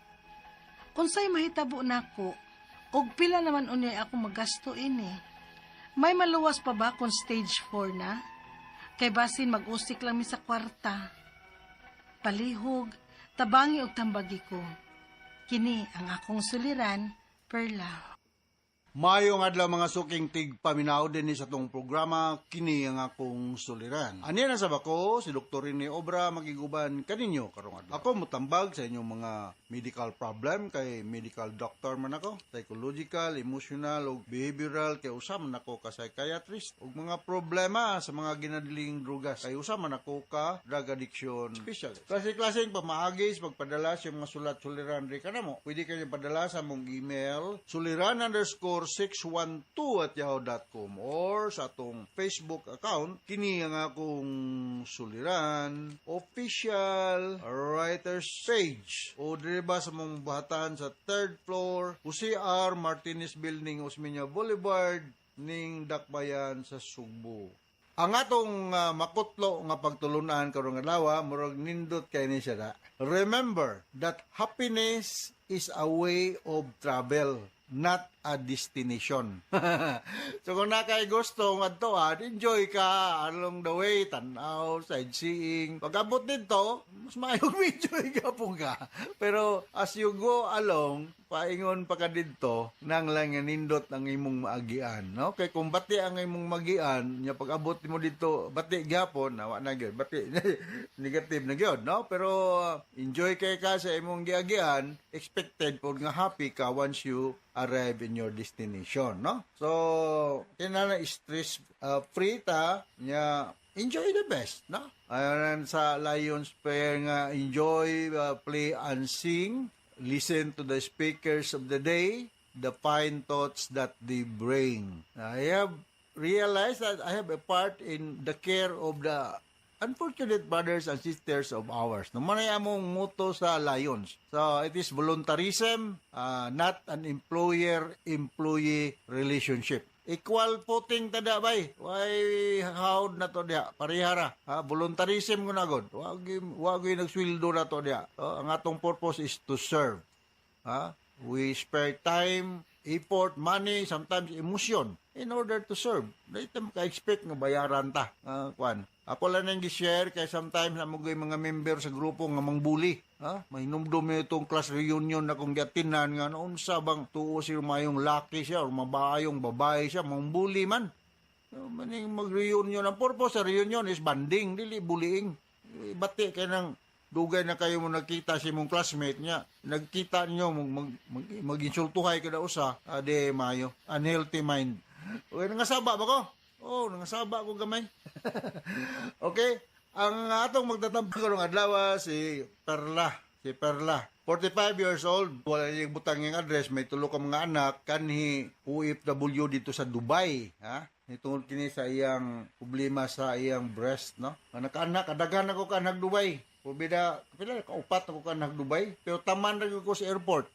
Unsay mahitabo nako, og pila naman unyay ako magasto ini. May maluwas pa ba kung stage 4 na? Kay basin mag-usik lang mi sa kwarta. Palihog, tabangi og tambagi ko. Kini ang akong suliran, Perla. Mayong adlaw mga suking tig paminaw din ni sa tong programa kini ang akong suliran. Ani na sa bako si Dr. Rene Obra magiguban kaninyo karong adlaw. Ako mutambag sa inyong mga medical problem kay medical doctor man ako, psychological, emotional ug behavioral kay usa man ako ka psychiatrist ug mga problema sa mga ginadiling drugas kay usa man ako ka drug addiction specialist. Klase-klaseng pamaagis pagpadala sa mga sulat-suliran ri kanamo. Pwede kayo padala sa mong email suliran_612@yahoo.com or sa atong Facebook account kini ang akong suliran official writers page o ba sa mong bahatan sa 3rd floor Jose R. Martinez Building, Osmeña Boulevard ning Dakbayan sa Sugbo. Ang atong makutlo nga pagtulunan karong adlaw murag nindot kay ni siya da. Remember that happiness is a way of travel, not a destination. So kung nakay gusto ng adtoan, enjoy ka along the way, tanaw, sightseeing. Pag abot dito, mas mayong enjoy ka po ka. Pero as you go along, paingon pa ka dito, nang lang nindot ang imong maagian. No? Kaya kung bati ang imong magian, nya pag abot mo dito, bati gyapon, nawa na gyud, bati negative na gyud, no? Pero enjoy kay ka sa imong giagian, expected po nga happy ka once you arrive in your destination, no? So, kinala stress free ta, nya enjoy the best, no? Ayon sa Lions Fair nga enjoy, play and sing, listen to the speakers of the day, the fine thoughts that they bring. I have realized that I have a part in the care of the unfortunate brothers and sisters of ours. Naman ay among motto sa Lions. So, it is voluntarism, not an employer-employee relationship. Equal footing tada bay. Why how na to dia? Parihara. Voluntarism ko na god. Wag nagsweldo na to dia. Ang atong purpose is to serve. We spare time, effort, money, sometimes emotion in order to serve. Dito maka-expect nga bayaran ta. Kwan. Ako lang nang gi-share kay sometimes na mga member sa grupo nga mangbuli. Mahinumdum na itong class reunion na kung gatinan nga noon sa bang tuo si mayong laki siya o mabayong babae siya, mangbuli man. So, maning mag-reunion. Ang purpose sa reunion is banding, dili bullying. Bati kay nang dugay na kayo mo nagkita si mong classmate niya. Nagkita niyo mag-insultuhay kada usa, ade mayo. Unhealthy mind. Okay, nangasaba ba ko? Nangasaba ko gamay. Okay, ang atong magtatampo karong adlaw si Perla. Si Perla, 45 years old, wala niyang butang yung address, may tulo ka mga anak, kanhi OFW dito sa Dubai, Itungod kini sa iyang problema sa iyang breast, no? Anak-anak, kadaghan ako ka anak Dubai. Pila kaupat ako ka anak Dubai, pero taman ra ko sa airport.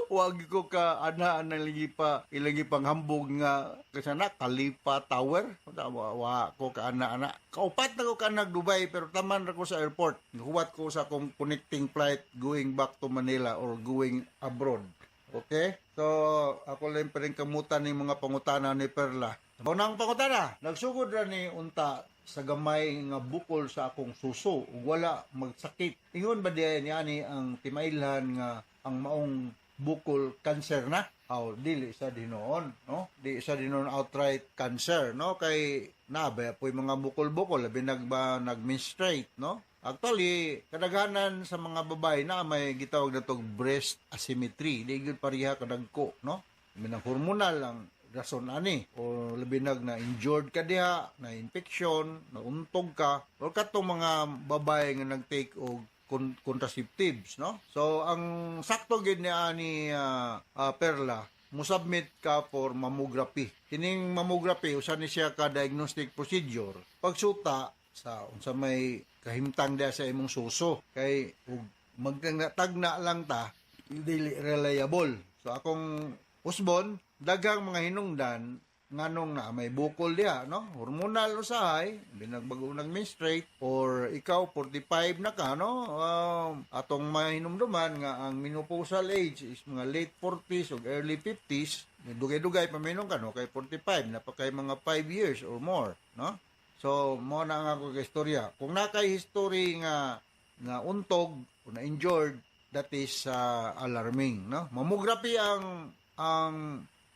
Wag ko ka ana ilangi pang hambog nga kasana Khalifa Tower. Wa ko ka ana. Kaupat na ko ka anak Dubai, pero taman ra ko sa airport. Huwat ko sa akong connecting flight going back to Manila or going abroad. Okay? So, ako lang pa rin kamutan ng mga pangutana ni Perla. Unang pangutana, nagsugod ra ni unta sa gamay nga bukol sa akong suso ug wala magsakit. Ingon ba diyan ni ang timailhan nga ang maong bukol cancer na? Dili sa dinoon, no? Di sa dinoon outright cancer, no? Kay nabe apoy mga bukol-bukol labi nag-menstruate, no? Actually, kadaghanan sa mga babae na may gitawag na tong breast asymmetry. Di gyud pareha kadagko, no? Minang hormonal ang rason ani o labi na injured ka diha, na infection, na untog ka, o katong mga babae nga nag-take og contraceptives, no? So ang sakto gid ni ani Perla, musubmit ka for mammography. Kining mammography usa ni siya ka diagnostic procedure. Pagsuta sa unsa may kahimtang diha sa imong suso kay ug magtagna lang ta dili reliable. So akong usbon daghang mga hinungdan nganong na may bukol diha, no? Hormonal usahay, binagbago nag-menstruate or ikaw 45 na ka, no? Atong mahinumduman nga ang menopausal age is mga late 40s o early 50s. Dugay-dugay pa minong ka, no? Kay 45 na pa kay mga 5 years or more, no? So mo na nga ako ka istorya. Kung nakay history nga untog o na injured, that is alarming, no? Mammography ang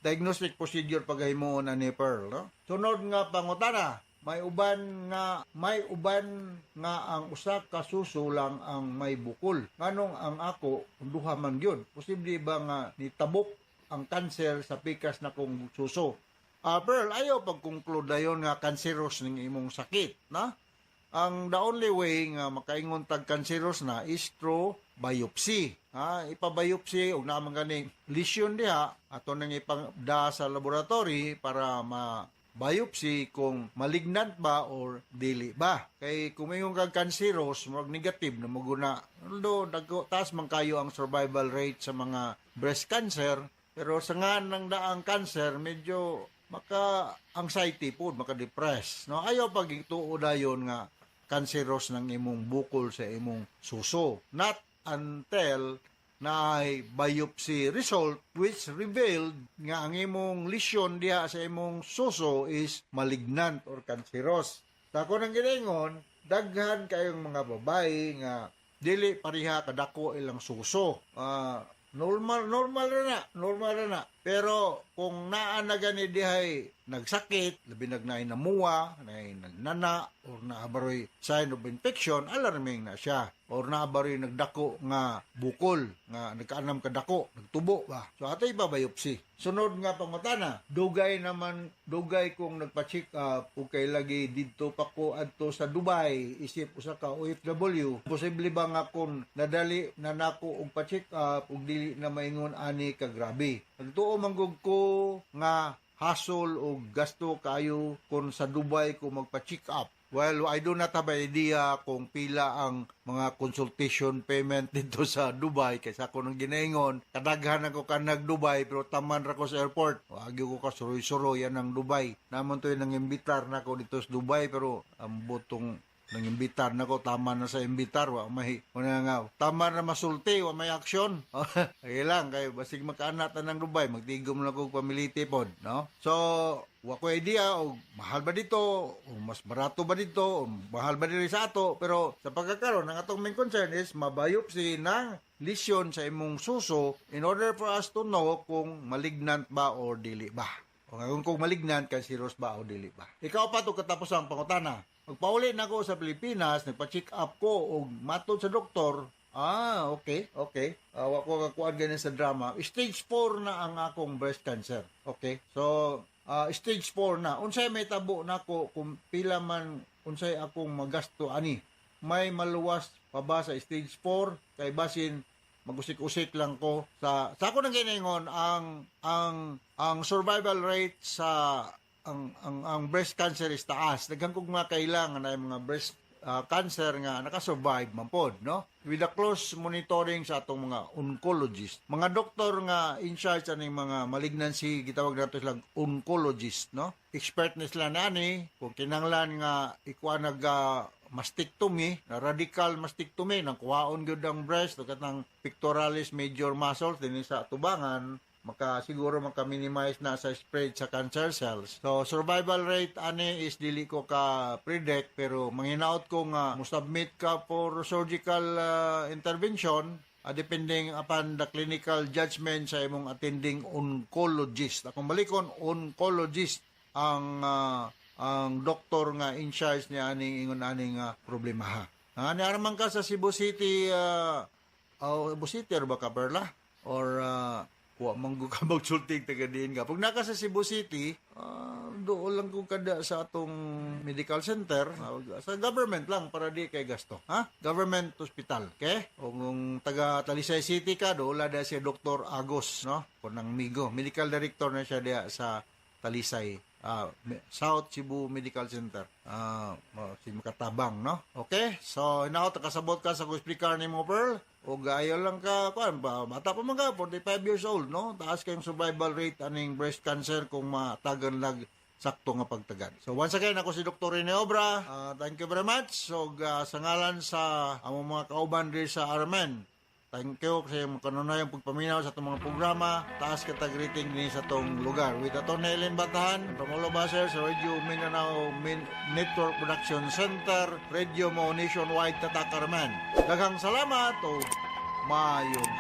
diagnostic procedure paghimuon ani Pearl, no? Sunod nga pangutana, may uban nga ang usa ka suso lang ang may bukol. Nganong ang ako duha man gyud? Posible ba nga nitabok ang kanser sa pikas na kong suso? Pearl, ayaw pag-conclude dayon nga cancerous ning imong sakit, na? Ang the only way nga makaingon tag cancerous na is through biopsy. Ipa-biopsy og naman gani lesion diha ato nang ipangda sa laboratory para biopsy kung malignant ba or dili ba. Kay kung mayong kag cancerous, murag negative na maguna. Although taas man kayo ang survival rate sa mga breast cancer, pero sa nga ng daang cancer, medyo maka-anxiety po, maka-depress. No? Ayaw pag ituo dayon nga cancerous ng imong bukol sa imong suso. Not until na ay biopsy result which revealed nga ang imong lesion diha sa imong suso is malignant or cancerous. Sa ako nang giningon, daghan kayong mga babae nga dili pareha kadako ilang suso. Normal na. Pero kung naa na gani dihay nagsakit, labi nagnay namuwa, nagnana, or naabaroy sign of infection, alarming na siya. Or naabaroy nagdako nga bukol, nga nagkaanam kadako, nagtubo ba. So atay ba biopsy? Sunod nga pangutana, dugay kong nagpa-check up o kay lagi dito pa ko adto sa Dubai, isip usa ka OFW. Posible ba nga kung nadali na nako og pa-check up ug dili na maingon ani ka grabe. Nagtuo manggug ko nga hassle o gasto kayo kung sa Dubai ko magpa-check up. Well, I do not have an idea kung pila ang mga consultation payment dito sa Dubai. Kaysa ako nang ginaingon, kadaghan ako ka nag-Dubai pero taman ra ko sa airport. Wagi ko ka suroy-suroy yan ang Dubai. Naman to yung nang-imbitar na ako dito sa Dubai pero ang butong nang-imbitar na ko, tama na sa imbitar. Tama na masulti, wa may aksyon. Kaya lang, kayo basig makaanat na ng Dubai, magtigom na kong pamiliti po. No? So, wako idea o mahal ba dito o mas barato ba dito o mahal ba dito sa ato, pero sa pagkakaroon ang atong main concern is mabiopsy ng lesion sa imong suso in order for us to know kung malignant ba or dili ba, o kung malignant, cancerous ba o dili ba. Ikaw pa to katapos ang pangutana. Magpauli na ako sa Pilipinas, nagpa-check up ko o matod sa doktor. Okay. Wako kakuan ganyan sa drama. Stage 4 na ang akong breast cancer. Okay? So, stage 4 na. Unsay may tabo na ko kung pila man unsay akong magasto ani. May maluwas pa ba sa stage 4 kay basin magusik-usik lang ko sa ako nang ginaingon ang survival rate sa ang breast cancer is taas. Daghang kog mga kailangan na mga breast cancer nga nakasurvive man pod, no? With the close monitoring sa atong mga oncologist. Mga doktor nga in charge aning mga malignancy, gitawag nato silang oncologist, no? Expert na sila nani kung kinahanglan nga ikuha mastectomy, na radical mastectomy, nang kuhaon gyud ang breast o katang pectoralis major muscles din sa tubangan, siguro maka-minimize na sa spread sa cancer cells. So, survival rate ani is dili ko ka predict, pero manghinaot ko nga mo-submit ka for surgical intervention depending upon the clinical judgment sa imong attending oncologist. Akong balikon, oncologist ang doktor nga in charge niya aning ingon aning problema ha. Ani araman ka sa Cebu City, Cebu City or baka Perla? Or wa manggo ka magsulting tagadiin ka. Pag naka sa Cebu City, doon lang kung kada sa atong medical center, sa government lang para di kay gasto. Government hospital, okay? O kung taga Talisay City ka, doon la si Dr. Agos, no? Kunang Migo, medical director na siya diya sa Talisay, South Cebu Medical Center. Si Makatabang, no? Okay? So, inaot, kasabot ka sa kusplikar ni mo, Pearl. O gayo lang ka, bata pa mga 45 years old, no? Taas kayong survival rate aning breast cancer kung matagan lag sakto nga pagtagan. So once again, ako si Dr. Rene Obra. Thank you very much. So sa ngalan sa among mga kauban diri sa Armen, thank you kasi kanunay ang pagpaminaw sa itong mga programa. Taas katag rating ni sa itong lugar. With Atty. Ellen Batahan, from Olobaser sa Radio Mindanao Network Production Center, Radio Mo Nationwide Tatak Armen. Daghang salamat o maayon.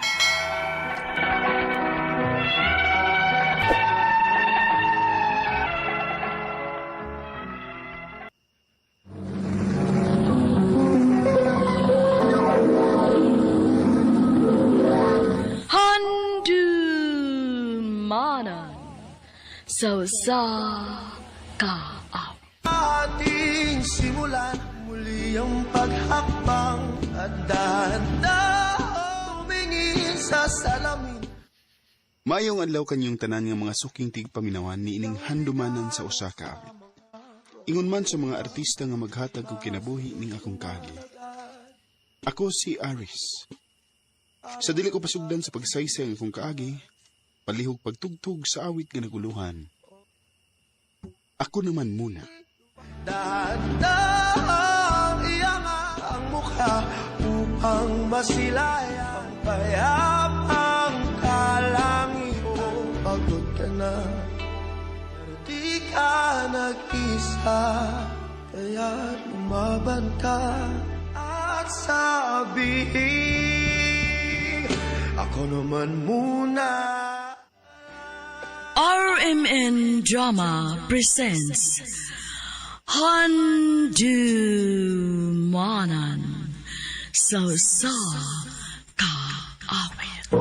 sa kaawit. Ating simulan muli ang paghakbang at dahan-dahan tumingin sa salamin. Maayong adlaw kanyong tanan nga mga suking tigpaminawan ni ining handumanan sa usa ka awit. Ingon man sa mga artista nga maghatag og kinabuhi ning akong kaagi. Ako si Aris. Sa dili ko pasugdan sa pagsaysay ang akong kaagi, palihog pagtugtog sa awit nga naguluhan. Ako naman muna. Dahan-dahan iangat ang mukha upang masilaya ang payapang kalangit. Oh, pagod ka na, pero di ka nag-isa, kaya lumaban ka at sabihin, ako naman muna. RMN Drama presents Handumanan sa kaawit.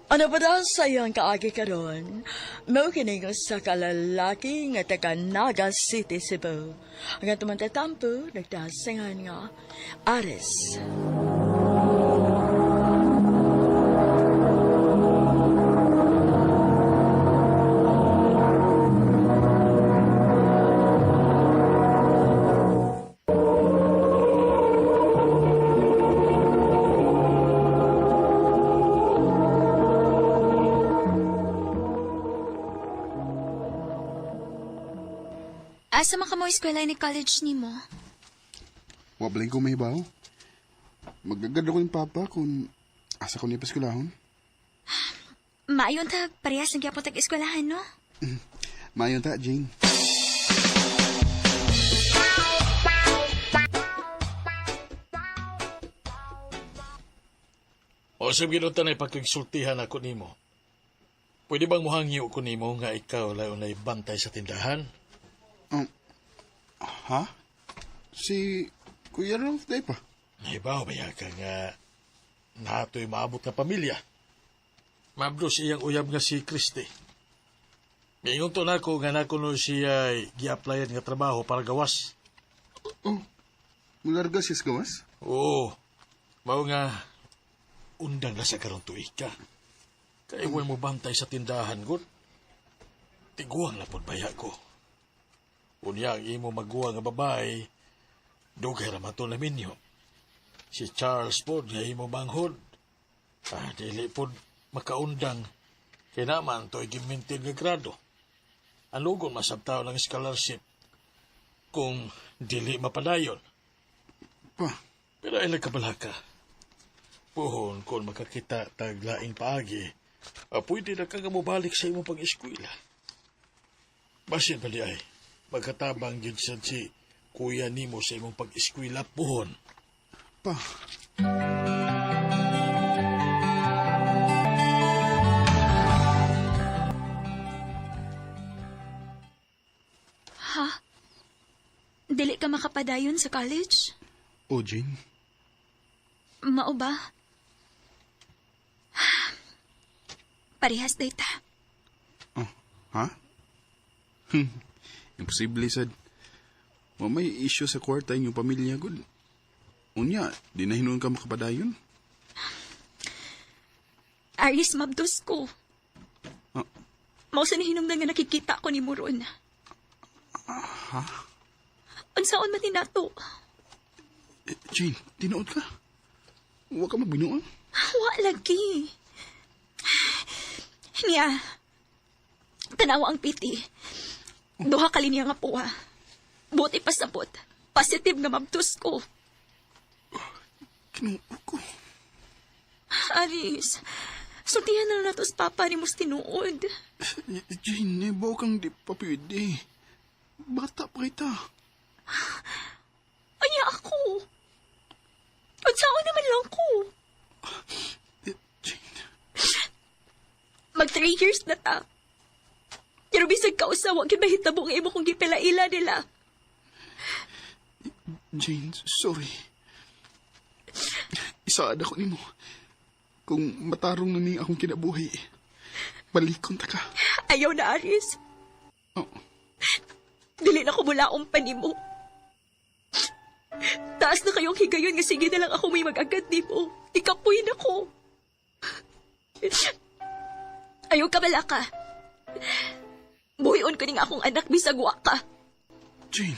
Ano ba daw sa iyong kaagi karon? Mao kining sa kalalaki nga taga Naga City, Cebu. Ang tumantatampo, nagdasingan nga Aris. Asa man ka mo eskwela ni college ni mo? Wablay ko mahibaw. Magagad ako yung papa kung asa ko niya paskulahon. Maayon ta, parehas ng gyapon tag eskwelahan, no? Mayon ta, Jane. O sa ginutan ay pagkagsultihan ako nimo. Pwede bang muhangyo ko nimo nga ikaw layo na bantay sa tindahan? Ha? Si Kuya Ralph day pa? Naibaw ba ka nga nato'y maabot na pamilya? Mabdo siyang uyab nga si Christy. Mingon to na ko nga nakuno siya gi-applyan nga trabaho para gawas. Mularga siya sa gawas? Oo. Mao nga undang na sa karong tuig ka. Kaya mo bantay sa tindahan, good. Tiguang na po baya ko. Unya ang imo magguwa nga babae, dugay ramato na minyo. Si Charles po, nga imo banghod. Dili po makaundang, kaya naman to'y gimintin nga grado. Ang lugon masabtaw ng scholarship kung dili mapadayon. Pa? Pero ay nagkabalaka. Puhon kung makakita taglaing paagi, pwede na ka nga mobalik sa imong pag-eskwela. Basin pali ay, magkatabang yun si kuya nimo sa imong pag-eskwela puhon. Pa. Ha? Dili ka makapadayon sa college? O, Jane? Mao ba? Parehas data. Ha? Imposible, sad. May issue sa kwarta yung pamilya, good. Unya, di na hinuon ka makapadayon. Aris, mabdos ko. Mausa ni hinungdan nga nakikita ko ni Muron. Ha? Unsaon man tinato? Jane, tinood ka? Huwag ka magbinuang. Wa lagi. Niya, tanawa ang piti. Duha ka linya nga puwa. Buti pa sabot. Positive nga mabtos ko. Kinuha ko. Aris, sultihan na natos papa ni mos tinuod. Jane, ibaw kang di pa pwede. Bata pa kita. Anya ako. Unsaon naman lang ko. Mag 3 years na ta. Pero bisag ka usawa, gibahitabo nga imo kong gipila-ila nila. Jane, sorry. Isaad ako nimo. Kung matarong na ni akong kinabuhi, balikon ta ka. Ayaw na, Aris. Oh. Dili na ko mulaong panimo. Taas na kayong higayon nga sige na lang ako may mag-agad di mo. Ikapoy na ko. Ayaw ka bala ka. Buhion ko ning akong anak bisag wa ka. Jane.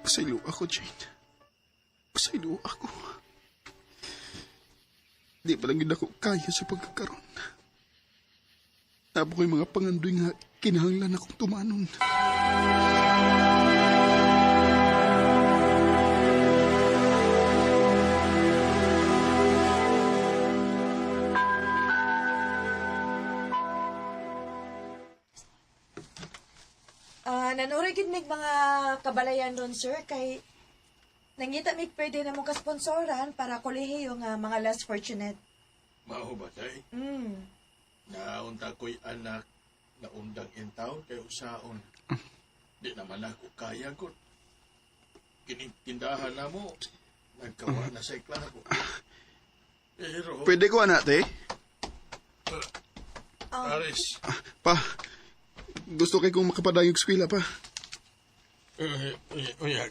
Pasaylo ako, Jane. Pasaylo ako. Di pa lang yun ako kaya sa pagkakaroon. Nabo ko'y mga pangandoy nga kinahanglan akong tumanon. Nanuragin mig mga kabalayan doon, sir, kay nangita mig pwede na mong kasponsoran para kolehiyo nga mga less fortunate. Mao ba, tay? Naunta ko'y anak na undang intaw kay usaon. Di naman ako kaya ko. Kinintindahan na mo. Nagkawa na sa ikla ko. Pero... Pwede ko, anak, te? Aris. Pa, gusto kay kong makapadayog eskwela pa.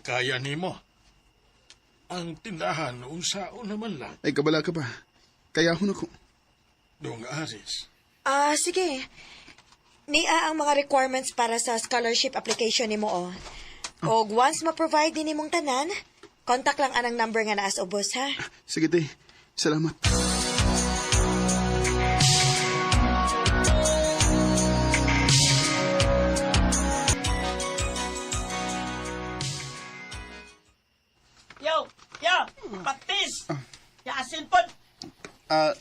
Kaya ni mo. Ang tindahan, usaon naman lang. Ay, kabala ka pa. Kayahon ako. Dong Aris. Sige. Nia ang mga requirements para sa scholarship application nimo o. Og once ma-provide din nimong tanan, contact lang anang number nga naas ubos, ha? Sige, te. Salamat. Yo! Patis! Ya asin pod!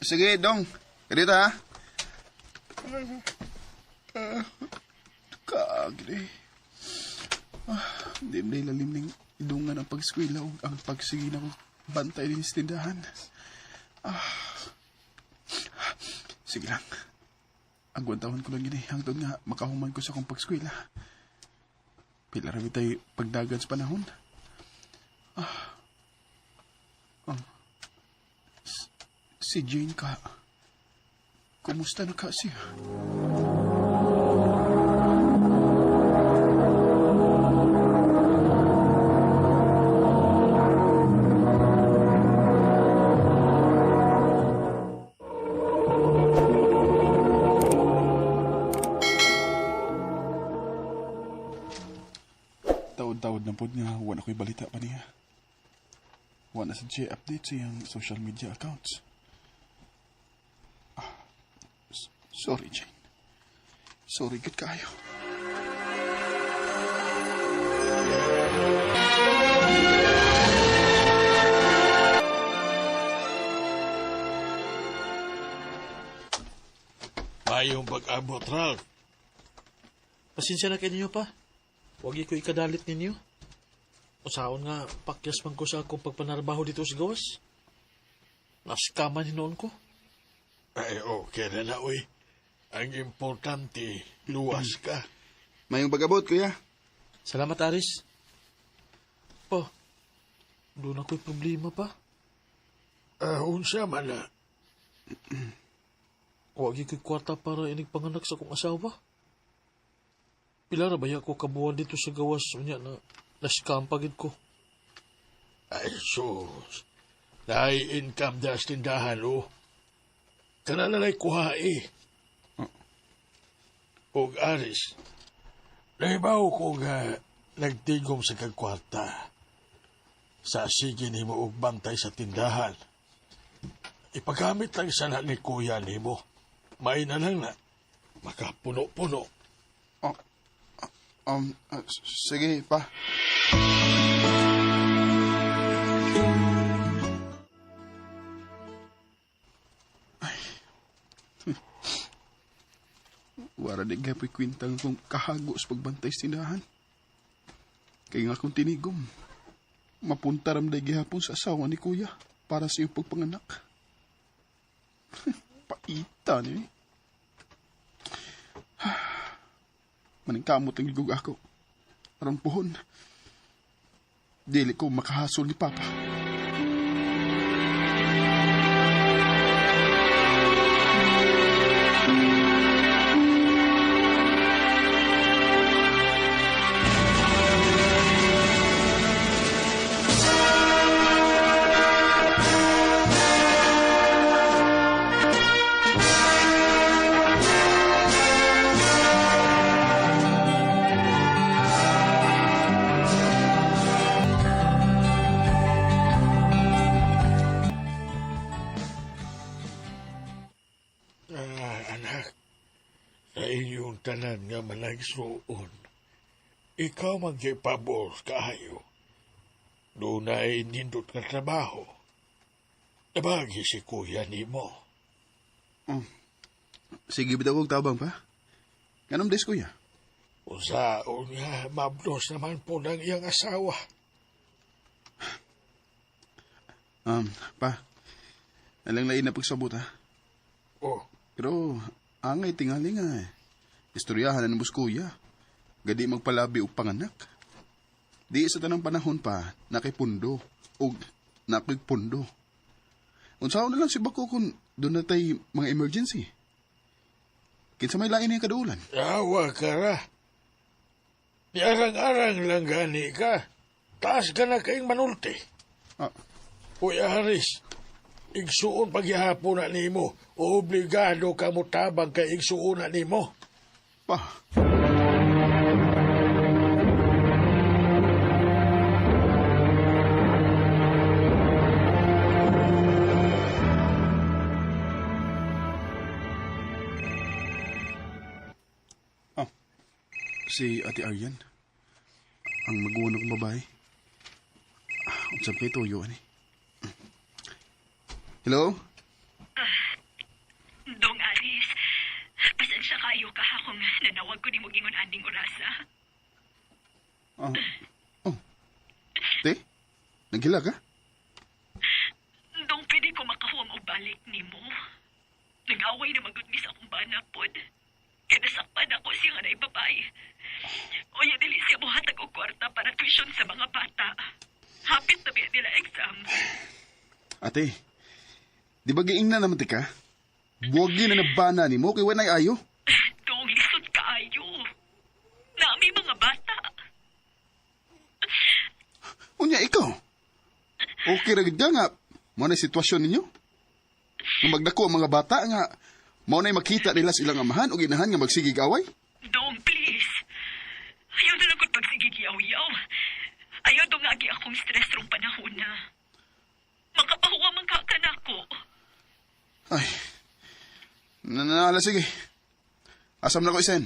Sige, Dong. Kadito, ha? Kagre. Hindi mo lalim ng idungan ang pag-skwela o ang pagsige na kong bantay din sa tindahan. Sige lang. Agwantawan ko lang yun hangtod nga makahuman ko sa kong pag-skwela. Pila rami tayo pagdagan sa panahon. Si Jane ka. Kumusta na ka siya? Taod-taod na po nga, wala ko'y balita pa niya. Wala sa siya update sa iyang social media accounts. Sorry, Jane. Sorry, good kayo. Mayong pag-abot, Ralph. Pasensya na kayo pa. Huwag ko ikadalit ninyo. Usaon nga, pakyas man ko sa akong pagpanarbaho dito sa gawas. Naskaman hinoon ko. Ay, okay na na, uy. Ang importante, luwas ka. Mayong pag-abot, kuya. Salamat, Aris. Pa, doon ako'y problema pa. Unsa man na. Huwag ko'y kwarta para inigpanganak sa akong asawa. Pila ra ba ko kabuhan dito sa gawas niya na naskampagid ko. Ay, sus. Nai-income da sa tindahan, oh. Kananalay kuha, Og Aris, nahibaw ko nga nagtigom sa kagkwarta. Sa sige ni mo og bantay sa tindahan. Ipagamit lang sana ni kuya ni mo. May na lang na makapuno-puno. Sige, pa. Wara di gapoy kwintang kong kahago sa pagbantay sa tindahan. Kaya nga akong tinigom. Mapunta ram day gihapon sa asawa ni kuya para sa iyong pagpanganak. Paita ni. Maningkamot ang ligog ako. Arang puhon. Dili ko makahasol ni Papa. Anak, sa inyong tanan nga managsuon, ikaw magkipabor kaayo. Doon ay nindot ka trabaho. Nabagi si kuya ni mo. Sige, bitaw kong tabang pa. Ganun des, kuya? Usaon nga, mabdos naman po ng iyang asawa. Pa, alang lain na pagsabot, ha? Oh. Pero, angay tingali nga, eh. Istoryahan na ng bus, kuya. Gadi magpalabi o panganak. Di sa tanang panahon pa, nakipundo o nakigpundo. Unsaon na lang si Bako kung doon na tayo mga emergency. Kinsa may lain niya kadaulan. Yawa ka ra. Di arang-arang lang gani ka. Taas ka na kaing manulti. Kuya Haris, igsuon paghihapon na nimo. Obligado ka mo tabang ka igsuon na nimo. Pa. Si Ate Aryan. Ang maguwan akong babae. Unsab kay Toyo, ani. Hello? Dong Aris, pasensya kayo kahakong nanawag ko ni mo gingon anding orasa. Te? Naghila ka? Dong pwede ko makahuwam og balik ni mo. Nag-away na magudni sa akong banapod. Kaya nasakpan ako siya nga na ibabay. O yan dili siya buhatag og kwarta para tuition sa mga bata. Hapit na biya nila exam. Ate, di ba giing na naman ka? Buwagi na nabana ni mo kay wanay ayo. Dong, lisod ka ayo. Nami mga bata. Unya, ikaw? Okay ra gid ka nga. Mo na sitwasyon ninyo? Kung magdako ang mga bata nga, mo na makita nila silang amahan o ginahan nga magsigig away? Dong, please. Ayaw na lang kung pagsigig yaw-yaw. Ayaw dong agi akong stress rong panahon na. Makapahuwa man ka na ako. Ay. Nanala, sige. Asam na ko isen.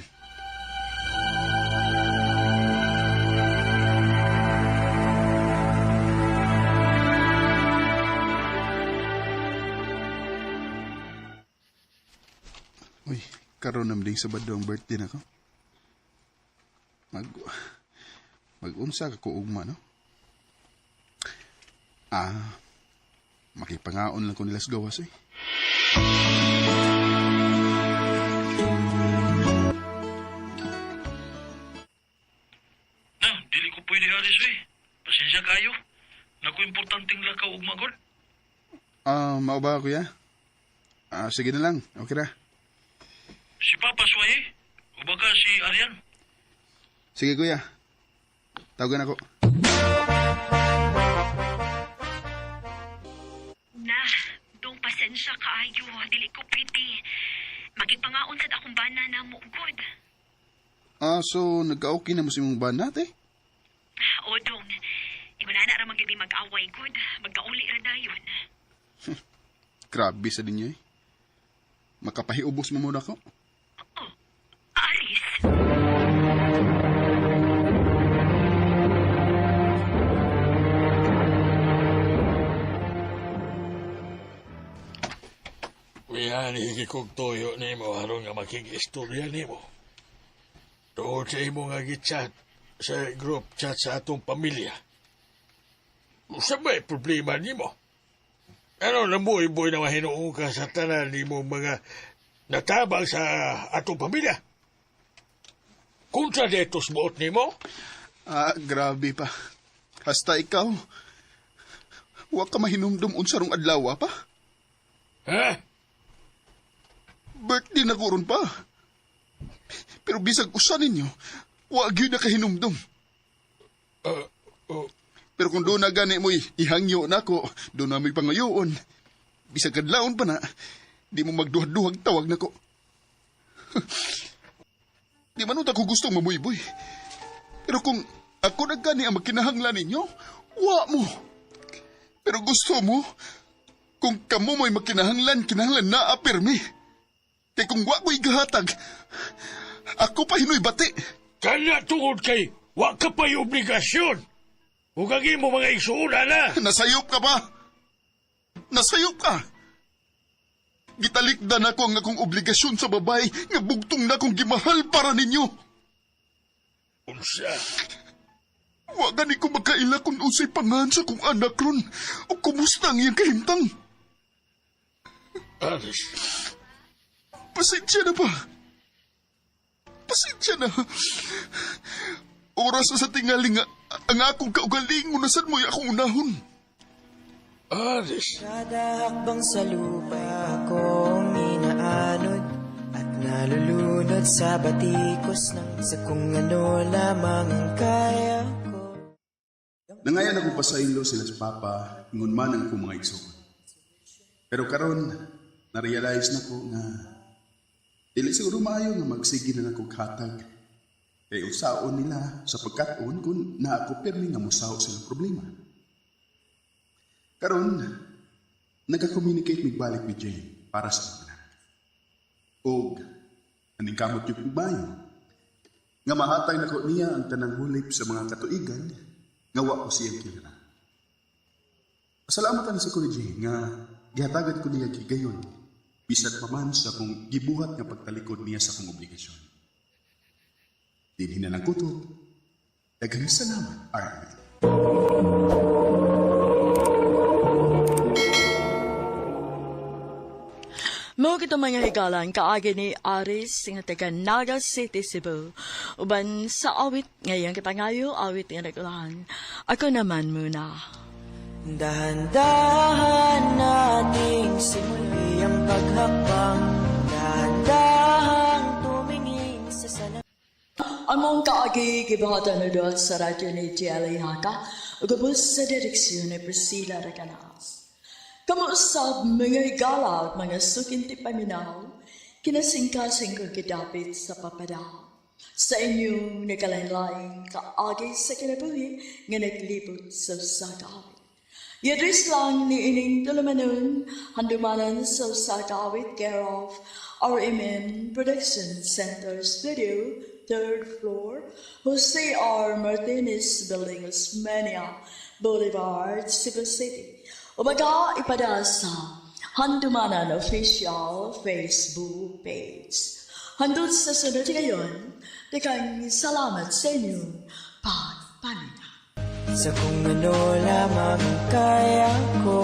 Uy, karon nam ding Sabado ang birthday na ko. Mag-unsa ka ko ugma, no? Makipangaon lang ko nilas gawas, eh. Dili ko pwede Haris, eh. Pasensya kayo. Naku importanteng lakaw ug magod. Mao ba, kuya? Sige na lang. Okay ra. Si Papa Sway, o baka si Aryan? Sige, kuya. Tawagan ako. Na, dong pasensya kaayo. Dili ko pwede. Magkipangaon sa akong bana na mo good. So nagka-okay na mo si mong banat, eh? O dong, wala na ramang gabi mag-away good. Magkauli ra dayon. Grabe sa dinyo, eh. Makapahiubos mo muna ko. Aris. Wihani kikog toyo ni mo aron nga makikistorya ni mo. Doon sa imo nga gichat sa group chat sa atong pamilya. Sa may problema ni mo? Ano na boy na mahinuong ka sa tanan ni mo mga natabang sa atong pamilya? Kunsa detos buot ni mo? Grabe pa. Hasta ikaw. Wa ka mahinumdum unsa rong adlaw pa? Ha? Birthday na ko ron pa. Pero bisag usa ninyo, wa gyud na kahinumdum. Pero kung doon na gani mo ihangyo na ko, doon na may pangayoon. Bisag kadlaon pa na, di mo magduhag-duhag tawag na ko. Di man ko gustong mamuyboy. Pero kung ako na gani ang magkinahanglan ninyo, wa mo. Pero gusto mo, kung kamo mo'y magkinahanglan na apirmi. Kaya kung wa ko'y gahatag, ako pa hinoy bati. Kanya tungod kay, wa ka pa'y obligasyon. Hugagin mo mga igsuuna na. Nasayop ka ba? Nasayop ka. Gitalikdan ako ang akong obligasyon sa babae nga bugtong na akong gimahal para ninyo. Unsa? Wa gani ko magkaila kung unsay pangan sa kong anak ron o kumusta ang iyang kahimtang. Aris. Pasensya na ba? Pasensya na. Oras na sa tingali nga ang akong kaugaling unasan mo'y akong unahon. Aris. Kada hakbang sa lupa akong inaanod at nalulunod sa batikos ng sa kung ano lamang ang kaya ko. Nangayan ako pa sa ilo sila sa Papa, ingon man ang akong mga igsoon. Pero karon na-realize na ko nga dili siguro maayo nga magsige na akong hatag. Kaya usaon nila sa pagkataon kung na ako permi nga musaw silang problema. Karon, nagka-communicate migbalik ni Jane para sa anak. O, aning kamot yung bayo. Nga mahatay na ko niya ang tanang hulip sa mga katuigan, nga wa ko siyang kilala. Pasalamatan sa ko ni Jane nga gihatagan ko niya gigayon, bisag pa man sa kong gibuhat nga pagtalikod niya sa kong obligasyon. Dinhin na ng kutob. Daghang salamat, Armin. Mo kita mga higalan kaagi ni Aris nga taga Naga City, Cebu. Uban sa awit ngayon kita ngayo awit nga naglahan. Ako naman muna. Dahan-dahan nating simuli ang paghakbang. Dahan-dahan tumingin sa salamin. Among kaagi gibahatan na doon sa radyo ni Jelly Haka, ugabos sa direksyon ni Priscilla Recanas. Kamuusap mga higala at mga sukinti paminaw, kinasingkasing kong kidapit sa papadaw. Sa inyong nagkalain-laing kaagi sa kinabuhi nga naglibot sa sagawit. Yadris lang ni ining tulumanon, handumanan sa sagawit care of RMN Production Center Studio, 3rd floor, Jose R. Martinez Building, Osmeña Boulevard, Cebu City. Umaga ipada sa Handumanan Official Facebook page. Handun sa sunod ngayon, dekang salamat sa inyong pagpaninga. Sa kung ano lamang ang kaya ko.